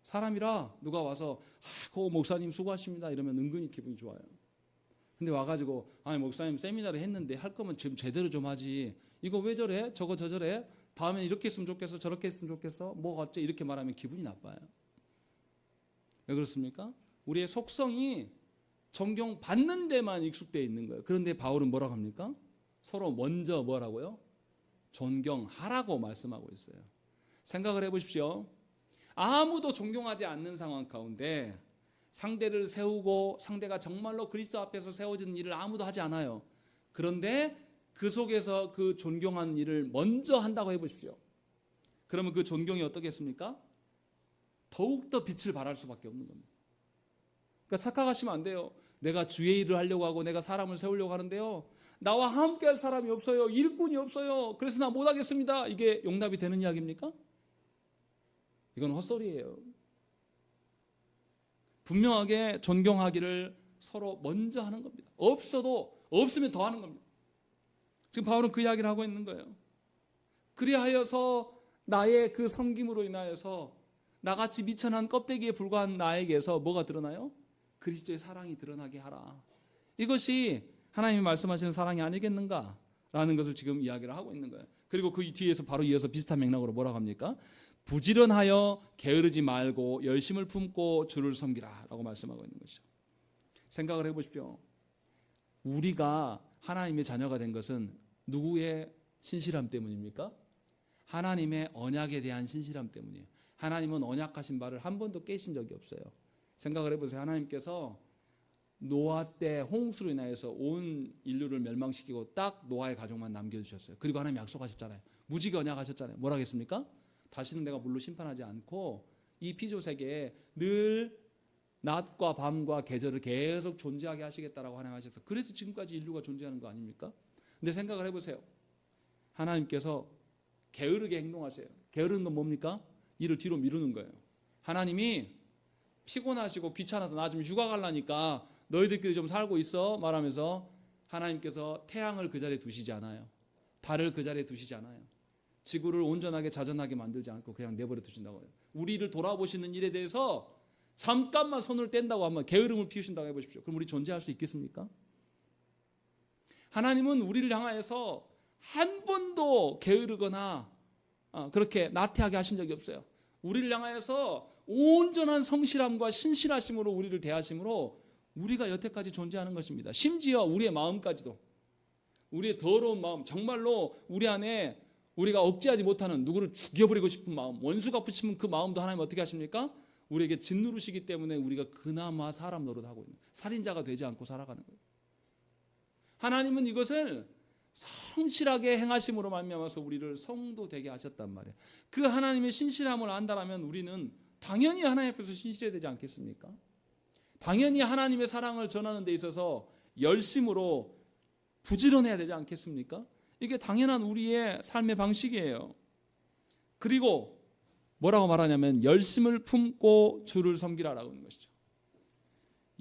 사람이라 누가 와서 고 목사님 수고하십니다 이러면 은근히 기분이 좋아요. 근데 와가지고 아니 목사님 세미나를 했는데 할 거면 지금 제대로 좀 하지, 이거 왜 저래, 저거 저래, 다음엔 이렇게 했으면 좋겠어, 저렇게 했으면 좋겠어, 뭐가 어째, 이렇게 말하면 기분이 나빠요. 왜 그렇습니까? 우리의 속성이 존경받는 데만 익숙되어 있는 거예요. 그런데 바울은 뭐라고 합니까? 서로 먼저 뭐라고요? 존경하라고 말씀하고 있어요. 생각을 해보십시오. 아무도 존경하지 않는 상황 가운데 상대를 세우고 상대가 정말로 그리스도 앞에서 세워지는 일을 아무도 하지 않아요. 그런데 그 속에서 그 존경하는 일을 먼저 한다고 해보십시오. 그러면 그 존경이 어떻겠습니까? 더욱더 빛을 발할 수밖에 없는 겁니다. 그러니까 착각하시면 안 돼요. 내가 주의 일을 하려고 하고 내가 사람을 세우려고 하는데요, 나와 함께 할 사람이 없어요. 일꾼이 없어요. 그래서 나 못하겠습니다. 이게 용납이 되는 이야기입니까? 이건 헛소리예요. 분명하게 존경하기를 서로 먼저 하는 겁니다. 없으면 더 하는 겁니다. 지금 바울은 그 이야기를 하고 있는 거예요. 그리하여서 나의 그 섬김으로 인하여서 나같이 미천한 껍데기에 불과한 나에게서 뭐가 드러나요? 그리스도의 사랑이 드러나게 하라. 이것이 하나님이 말씀하시는 사랑이 아니겠는가? 라는 것을 지금 이야기를 하고 있는 거예요. 그리고 그 뒤에서 바로 이어서 비슷한 맥락으로 뭐라고 합니까? 부지런하여 게으르지 말고 열심을 품고 주를 섬기라 라고 말씀하고 있는 것이죠. 생각을 해보십시오. 우리가 하나님의 자녀가 된 것은 누구의 신실함 때문입니까? 하나님의 언약에 대한 신실함 때문이에요. 하나님은 언약하신 바를 한 번도 깨신 적이 없어요. 생각을 해보세요. 하나님께서 노아 때 홍수로 인하여서 온 인류를 멸망시키고 딱 노아의 가족만 남겨주셨어요. 그리고 하나님 약속하셨잖아요. 무지개 언약하셨잖아요. 뭐라 하겠습니까? 다시는 내가 물로 심판하지 않고 이 피조세계에 늘 낮과 밤과 계절을 계속 존재하게 하시겠다라고 하나님 하셔서, 그래서 지금까지 인류가 존재하는 거 아닙니까? 근데 생각을 해보세요. 하나님께서 게으르게 행동하세요. 게으르는 건 뭡니까? 일을 뒤로 미루는 거예요. 하나님이 피곤하시고 귀찮아서 나 좀 휴가 가려니까 너희들끼리 좀 살고 있어 말하면서 하나님께서 태양을 그 자리에 두시지 않아요. 달을 그 자리에 두시지 않아요. 지구를 온전하게 자전하게 만들지 않고 그냥 내버려 두신다고 해요. 우리를 돌아보시는 일에 대해서 잠깐만 손을 뗀다고 하면 게으름을 피우신다고 해보십시오. 그럼 우리 존재할 수 있겠습니까? 하나님은 우리를 향하여서 한 번도 게으르거나 그렇게 나태하게 하신 적이 없어요. 우리를 향하여서 온전한 성실함과 신실하심으로 우리를 대하심으로 우리가 여태까지 존재하는 것입니다. 심지어 우리의 마음까지도, 우리의 더러운 마음, 정말로 우리 안에 우리가 억제하지 못하는 누구를 죽여버리고 싶은 마음, 원수가 붙이면 그 마음도 하나님 어떻게 하십니까? 우리에게 짓누르시기 때문에 우리가 그나마 사람 노릇하고 있는, 살인자가 되지 않고 살아가는 거예요. 하나님은 이것을 성실하게 행하심으로 말미암아서 우리를 성도 되게 하셨단 말이에요. 그 하나님의 신실함을 안다라면 우리는 당연히 하나님 앞에서 신실해야 되지 않겠습니까? 당연히 하나님의 사랑을 전하는 데 있어서 열심으로 부지런해야 되지 않겠습니까? 이게 당연한 우리의 삶의 방식이에요. 그리고 뭐라고 말하냐면 열심을 품고 주를 섬기라라고 하는 것이죠.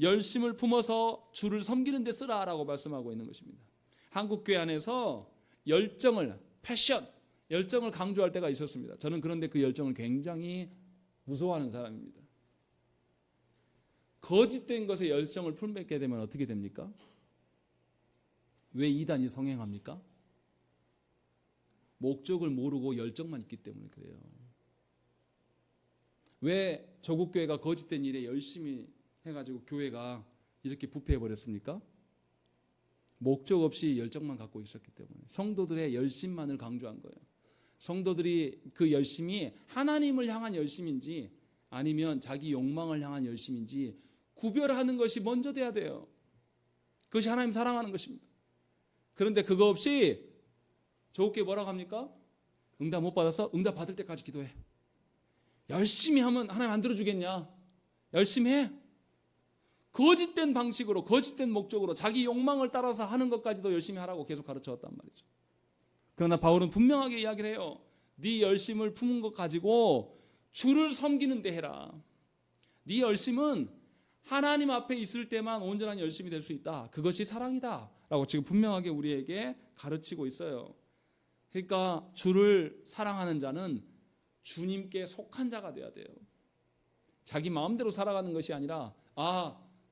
열심을 품어서 주를 섬기는 데 쓰라라고 말씀하고 있는 것입니다. 한국교회 안에서 열정을, 패션, 열정을 강조할 때가 있었습니다. 저는 그런데 그 열정을 굉장히 무서워하는 사람입니다. 거짓된 것에 열정을 품게 되면 어떻게 됩니까? 왜 이단이 성행합니까? 목적을 모르고 열정만 있기 때문에 그래요. 왜 조국교회가 거짓된 일에 열심히 해가지고 교회가 이렇게 부패해버렸습니까? 목적 없이 열정만 갖고 있었기 때문에, 성도들의 열심만을 강조한 거예요. 성도들이 그 열심이 하나님을 향한 열심인지 아니면 자기 욕망을 향한 열심인지 구별하는 것이 먼저 돼야 돼요. 그것이 하나님 사랑하는 것입니다. 그런데 그거 없이 조국교회 뭐라고 합니까? 응답 못 받아서 응답 받을 때까지 기도해. 열심히 하면 하나님 안 들어주겠냐? 열심히 해. 거짓된 방식으로, 거짓된 목적으로 자기 욕망을 따라서 하는 것까지도 열심히 하라고 계속 가르쳐왔단 말이죠. 그러나 바울은 분명하게 이야기를 해요. 네 열심을 품은 것 가지고 주를 섬기는 데 해라. 네 열심은 하나님 앞에 있을 때만 온전한 열심이 될 수 있다. 그것이 사랑이다 라고 지금 분명하게 우리에게 가르치고 있어요. 그러니까 주를 사랑하는 자는 주님께 속한 자가 돼야 돼요. 자기 마음대로 살아가는 것이 아니라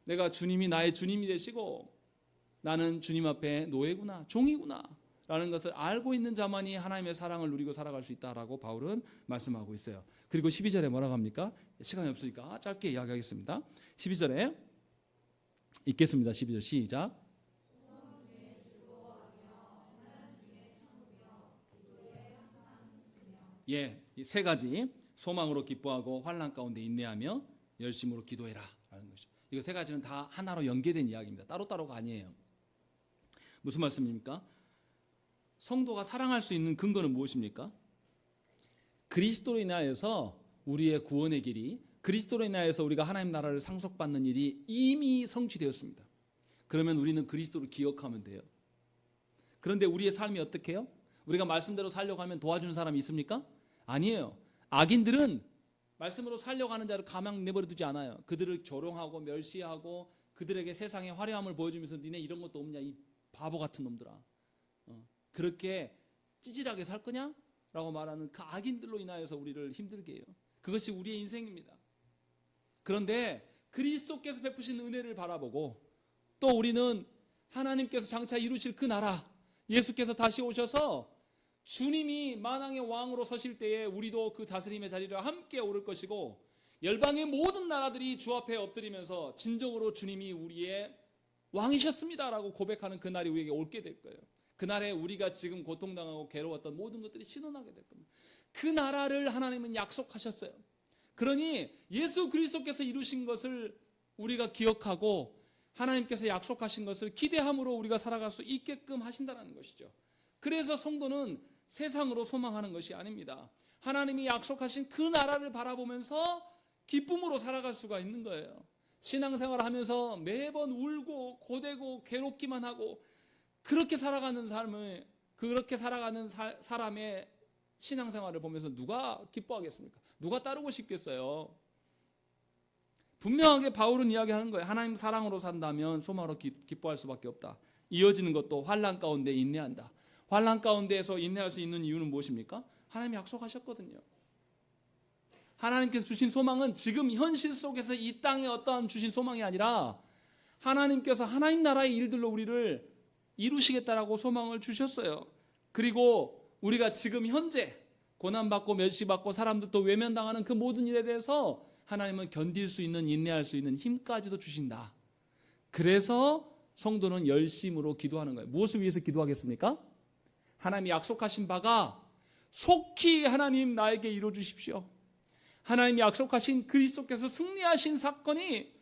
내가 주님이 나의 주님이 되시고 나는 주님 앞에 노예구나, 종이구나 라는 것을 알고 있는 자만이 하나님의 사랑을 누리고 살아갈 수 있다라고 바울은 말씀하고 있어요. 그리고 12절에 뭐라고 합니까? 시간이 없으니까 짧게 이야기하겠습니다. 12절에 읽겠습니다. 12절 시작. 예, 세 가지. 소망으로 기뻐하고 환난 가운데 인내하며 열심으로 기도해라 라는 것이죠. 이거 세 가지는 다 하나로 연계된 이야기입니다. 따로따로가 아니에요. 무슨 말씀입니까? 성도가 사랑할 수 있는 근거는 무엇입니까? 그리스도로 인하여서 우리의 구원의 길이, 그리스도로 인하여서 우리가 하나님 나라를 상속받는 일이 이미 성취되었습니다. 그러면 우리는 그리스도를 기억하면 돼요. 그런데 우리의 삶이 어떻게 해요? 우리가 말씀대로 살려고 하면 도와주는 사람이 있습니까? 아니에요. 악인들은 말씀으로 살려고 하는 자를 가만 내버려 두지 않아요. 그들을 조롱하고 멸시하고 그들에게 세상의 화려함을 보여주면서 니네 이런 것도 없냐 이 바보 같은 놈들아. 그렇게 찌질하게 살 거냐? 라고 말하는 그 악인들로 인하여서 우리를 힘들게 해요. 그것이 우리의 인생입니다. 그런데 그리스도께서 베푸신 은혜를 바라보고 또 우리는 하나님께서 장차 이루실 그 나라, 예수께서 다시 오셔서 주님이 만왕의 왕으로 서실 때에 우리도 그 다스림의 자리를 함께 오를 것이고 열방의 모든 나라들이 주 앞에 엎드리면서 진정으로 주님이 우리의 왕이셨습니다라고 고백하는 그날이 우리에게 올게 될 거예요. 그날에 우리가 지금 고통당하고 괴로웠던 모든 것들이 신원하게 될 겁니다. 그 나라를 하나님은 약속하셨어요. 그러니 예수 그리스도께서 이루신 것을 우리가 기억하고 하나님께서 약속하신 것을 기대함으로 우리가 살아갈 수 있게끔 하신다는 것이죠. 그래서 성도는 세상으로 소망하는 것이 아닙니다. 하나님이 약속하신 그 나라를 바라보면서 기쁨으로 살아갈 수가 있는 거예요. 신앙생활을 하면서 매번 울고 고되고 괴롭기만 하고 그렇게 살아가는 사람의 신앙생활을 보면서 누가 기뻐하겠습니까? 누가 따르고 싶겠어요? 분명하게 바울은 이야기하는 거예요. 하나님 사랑으로 산다면 소망으로 기뻐할 수밖에 없다. 이어지는 것도 환난 가운데 인내한다. 환난 가운데에서 인내할 수 있는 이유는 무엇입니까? 하나님이 약속하셨거든요. 하나님께서 주신 소망은 지금 현실 속에서 이 땅에 어떠한 주신 소망이 아니라 하나님께서 하나님 나라의 일들로 우리를 이루시겠다라고 소망을 주셨어요. 그리고 우리가 지금 현재 고난받고 멸시받고 사람들도 외면당하는 그 모든 일에 대해서 하나님은 견딜 수 있는 인내할 수 있는 힘까지도 주신다. 그래서 성도는 열심으로 기도하는 거예요. 무엇을 위해서 기도하겠습니까? 하나님이 약속하신 바가 속히 하나님 나에게 이루어 주십시오. 하나님이 약속하신 그리스도께서 승리하신 사건이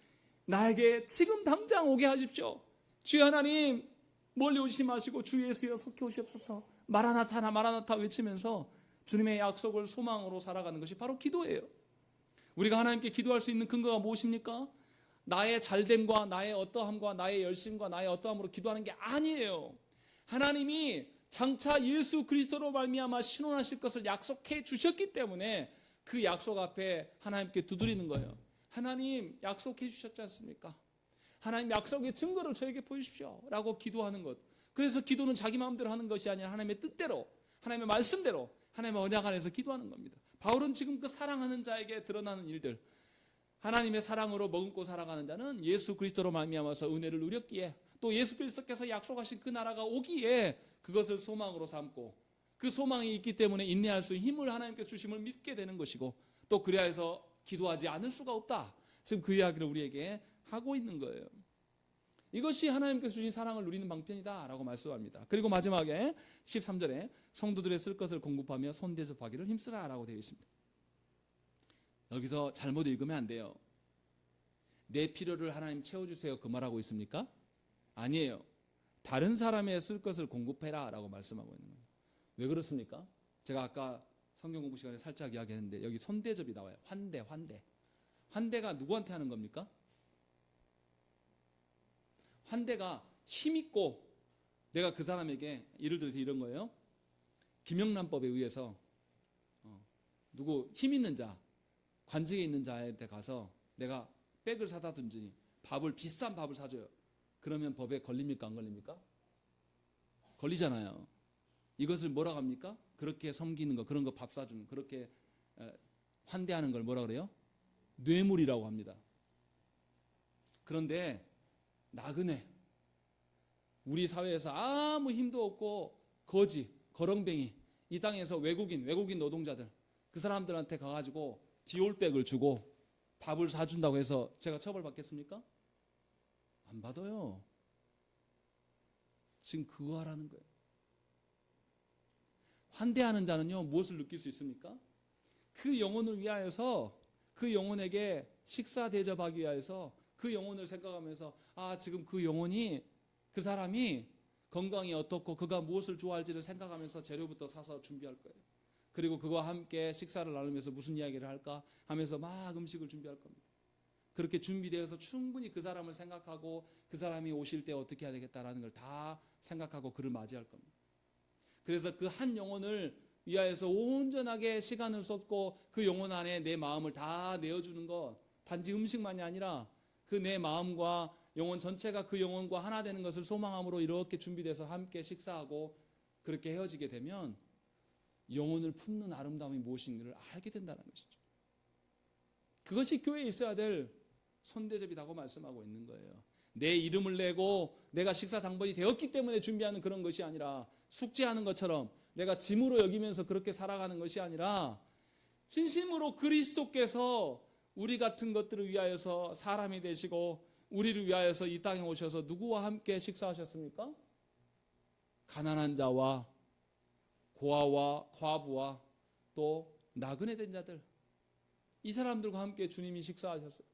나에게 지금 당장 오게 하십시오. 주여 하나님 멀리 오시지 마시고 주 예수여 속히 오시옵소서. 마라나타 마라나타 외치면서 주님의 약속을 소망으로 살아가는 것이 바로 기도예요. 우리가 하나님께 기도할 수 있는 근거가 무엇입니까? 나의 잘됨과 나의 어떠함과 나의 열심과 나의 어떠함으로 기도하는 게 아니에요. 하나님이 장차 예수 그리스도로 말미암아 신원하실 것을 약속해 주셨기 때문에 그 약속 앞에 하나님께 두드리는 거예요. 하나님 약속해 주셨지 않습니까? 하나님 약속의 증거를 저에게 보여주십시오 라고 기도하는 것. 그래서 기도는 자기 마음대로 하는 것이 아니라 하나님의 뜻대로, 하나님의 말씀대로, 하나님의 언약 안에서 기도하는 겁니다. 바울은 지금 그 사랑하는 자에게 드러나는 일들, 하나님의 사랑으로 머금고 살아가는 자는 예수 그리스도로 말미암아서 은혜를 누렸기에 또 예수 그리스도께서 약속하신 그 나라가 오기에 그것을 소망으로 삼고 그 소망이 있기 때문에 인내할 수 있는 힘을 하나님께서 주심을 믿게 되는 것이고 또 그래야 해서 기도하지 않을 수가 없다. 지금 그 이야기를 우리에게 하고 있는 거예요. 이것이 하나님께서 주신 사랑을 누리는 방편이다 라고 말씀합니다. 그리고 마지막에 13절에 성도들의 쓸 것을 공급하며 손대접하기를 힘쓰라 라고 되어 있습니다. 여기서 잘못 읽으면 안 돼요. 내 필요를 하나님 채워주세요 그 말하고 있습니까? 아니에요. 다른 사람의 쓸 것을 공급해라 라고 말씀하고 있는 겁니다. 왜 그렇습니까? 제가 아까 성경 공부 시간에 살짝 이야기했는데 여기 손대접이 나와요. 환대가 누구한테 하는 겁니까? 환대가 힘있고 내가 그 사람에게 예를 들어서 이런 거예요. 김영란법에 의해서 누구 힘 있는 자, 관직에 있는 자한테 가서 내가 백을 사다 든지 비싼 밥을 사줘요. 그러면 법에 걸립니까 안 걸립니까? 걸리잖아요. 이것을 뭐라고 합니까? 그렇게 섬기는 거, 그런 거 밥 사주는, 그렇게 환대하는 걸 뭐라 그래요? 뇌물이라고 합니다. 그런데 나그네, 우리 사회에서 아무 힘도 없고 거지, 거렁뱅이, 이 땅에서 외국인 노동자들, 그 사람들한테 가가지고 디올백을 주고 밥을 사준다고 해서 제가 처벌받겠습니까? 안 받아요. 지금 그거 하라는 거예요. 환대하는 자는요, 무엇을 느낄 수 있습니까? 그 영혼을 위하여서 그 영혼에게 식사 대접하기 위해서 그 영혼을 생각하면서 지금 그 영혼이 그 사람이 건강이 어떻고 그가 무엇을 좋아할지를 생각하면서 재료부터 사서 준비할 거예요. 그리고 그와 함께 식사를 나누면서 무슨 이야기를 할까 하면서 막 음식을 준비할 겁니다. 그렇게 준비되어서 충분히 그 사람을 생각하고 그 사람이 오실 때 어떻게 해야 되겠다라는 걸 다 생각하고 그를 맞이할 겁니다. 그래서 그 한 영혼을 위하여서 온전하게 시간을 쏟고 그 영혼 안에 내 마음을 다 내어주는 것, 단지 음식만이 아니라 그 내 마음과 영혼 전체가 그 영혼과 하나 되는 것을 소망함으로 이렇게 준비돼서 함께 식사하고 그렇게 헤어지게 되면 영혼을 품는 아름다움이 무엇인가를 알게 된다는 것이죠. 그것이 교회에 있어야 될 손대접이라고 말씀하고 있는 거예요. 내 이름을 내고 내가 식사 당번이 되었기 때문에 준비하는 그런 것이 아니라 숙제하는 것처럼 내가 짐으로 여기면서 그렇게 살아가는 것이 아니라 진심으로 그리스도께서 우리 같은 것들을 위하여서 사람이 되시고 우리를 위하여서 이 땅에 오셔서 누구와 함께 식사하셨습니까? 가난한 자와 고아와 과부와 또 나그네 된 자들, 이 사람들과 함께 주님이 식사하셨어요.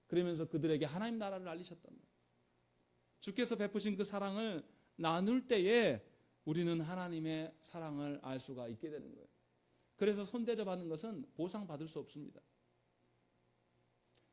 그러면서 그들에게 하나님 나라를 알리셨단 말이에요. 주께서 베푸신 그 사랑을 나눌 때에 우리는 하나님의 사랑을 알 수가 있게 되는 거예요. 그래서 손대접하는 것은 보상받을 수 없습니다.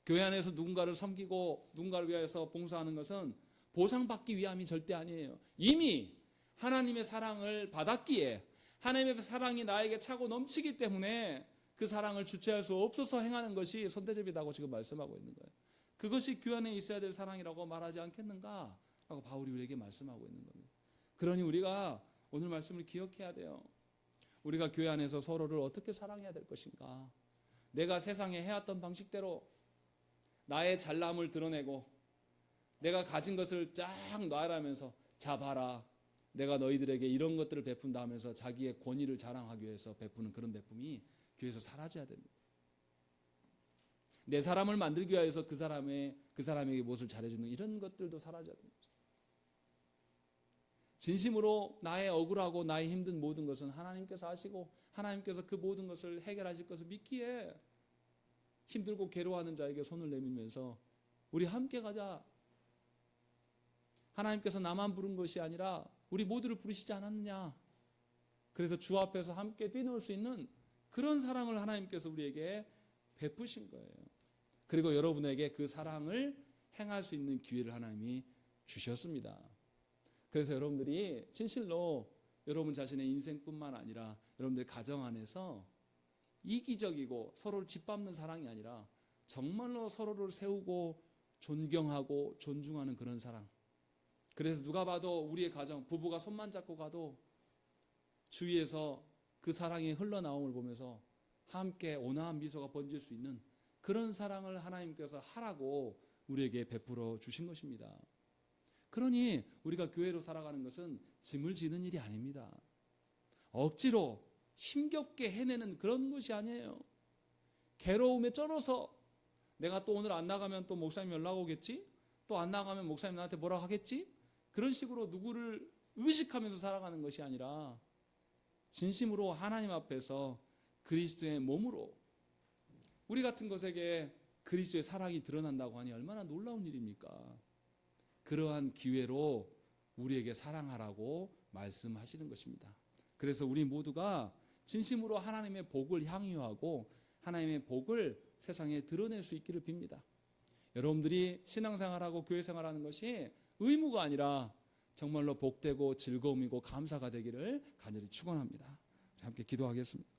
교회 안에서 누군가를 섬기고 누군가를 위하여서 봉사하는 것은 보상받기 위함이 절대 아니에요. 이미 하나님의 사랑을 받았기에 하나님의 사랑이 나에게 차고 넘치기 때문에 그 사랑을 주체할 수 없어서 행하는 것이 손대접이라고 지금 말씀하고 있는 거예요. 그것이 교회 안에 있어야 될 사랑이라고 말하지 않겠는가? 라고 바울이 우리에게 말씀하고 있는 겁니다. 그러니 우리가 오늘 말씀을 기억해야 돼요. 우리가 교회 안에서 서로를 어떻게 사랑해야 될 것인가? 내가 세상에 해왔던 방식대로 나의 잘남을 드러내고 내가 가진 것을 쫙 놔라면서 자 봐라, 내가 너희들에게 이런 것들을 베푼다 하면서 자기의 권위를 자랑하기 위해서 베푸는 그런 베품이 교회에서 사라져야 됩니다. 내 사람을 만들기 위해서 그 사람에게 무엇을 잘해주는 이런 것들도 사라져야 됩니다. 진심으로 나의 억울하고 나의 힘든 모든 것은 하나님께서 아시고 하나님께서 그 모든 것을 해결하실 것을 믿기에 힘들고 괴로워하는 자에게 손을 내밀면서 우리 함께 가자. 하나님께서 나만 부른 것이 아니라 우리 모두를 부르시지 않았느냐. 그래서 주 앞에서 함께 뛰놀 수 있는 그런 사랑을 하나님께서 우리에게 베푸신 거예요. 그리고 여러분에게 그 사랑을 행할 수 있는 기회를 하나님이 주셨습니다. 그래서 여러분들이 진실로 여러분 자신의 인생뿐만 아니라 여러분들 가정 안에서 이기적이고 서로를 짓밟는 사랑이 아니라 정말로 서로를 세우고 존경하고 존중하는 그런 사랑. 그래서 누가 봐도 우리의 가정, 부부가 손만 잡고 가도 주위에서 그 사랑이 흘러나옴을 보면서 함께 온화한 미소가 번질 수 있는 그런 사랑을 하나님께서 하라고 우리에게 베풀어 주신 것입니다. 그러니 우리가 교회로 살아가는 것은 짐을 지는 일이 아닙니다. 억지로 힘겹게 해내는 그런 것이 아니에요. 괴로움에 쩔어서 내가 또 오늘 안 나가면 또 목사님 연락 오겠지? 또 안 나가면 목사님 나한테 뭐라 하겠지? 그런 식으로 누구를 의식하면서 살아가는 것이 아니라 진심으로 하나님 앞에서 그리스도의 몸으로 우리 같은 것에게 그리스도의 사랑이 드러난다고 하니 얼마나 놀라운 일입니까? 그러한 기회로 우리에게 사랑하라고 말씀하시는 것입니다. 그래서 우리 모두가 진심으로 하나님의 복을 향유하고 하나님의 복을 세상에 드러낼 수 있기를 빕니다. 여러분들이 신앙생활하고 교회생활하는 것이 의무가 아니라 정말로 복되고 즐거움이고 감사가 되기를 간절히 축원합니다. 함께 기도하겠습니다.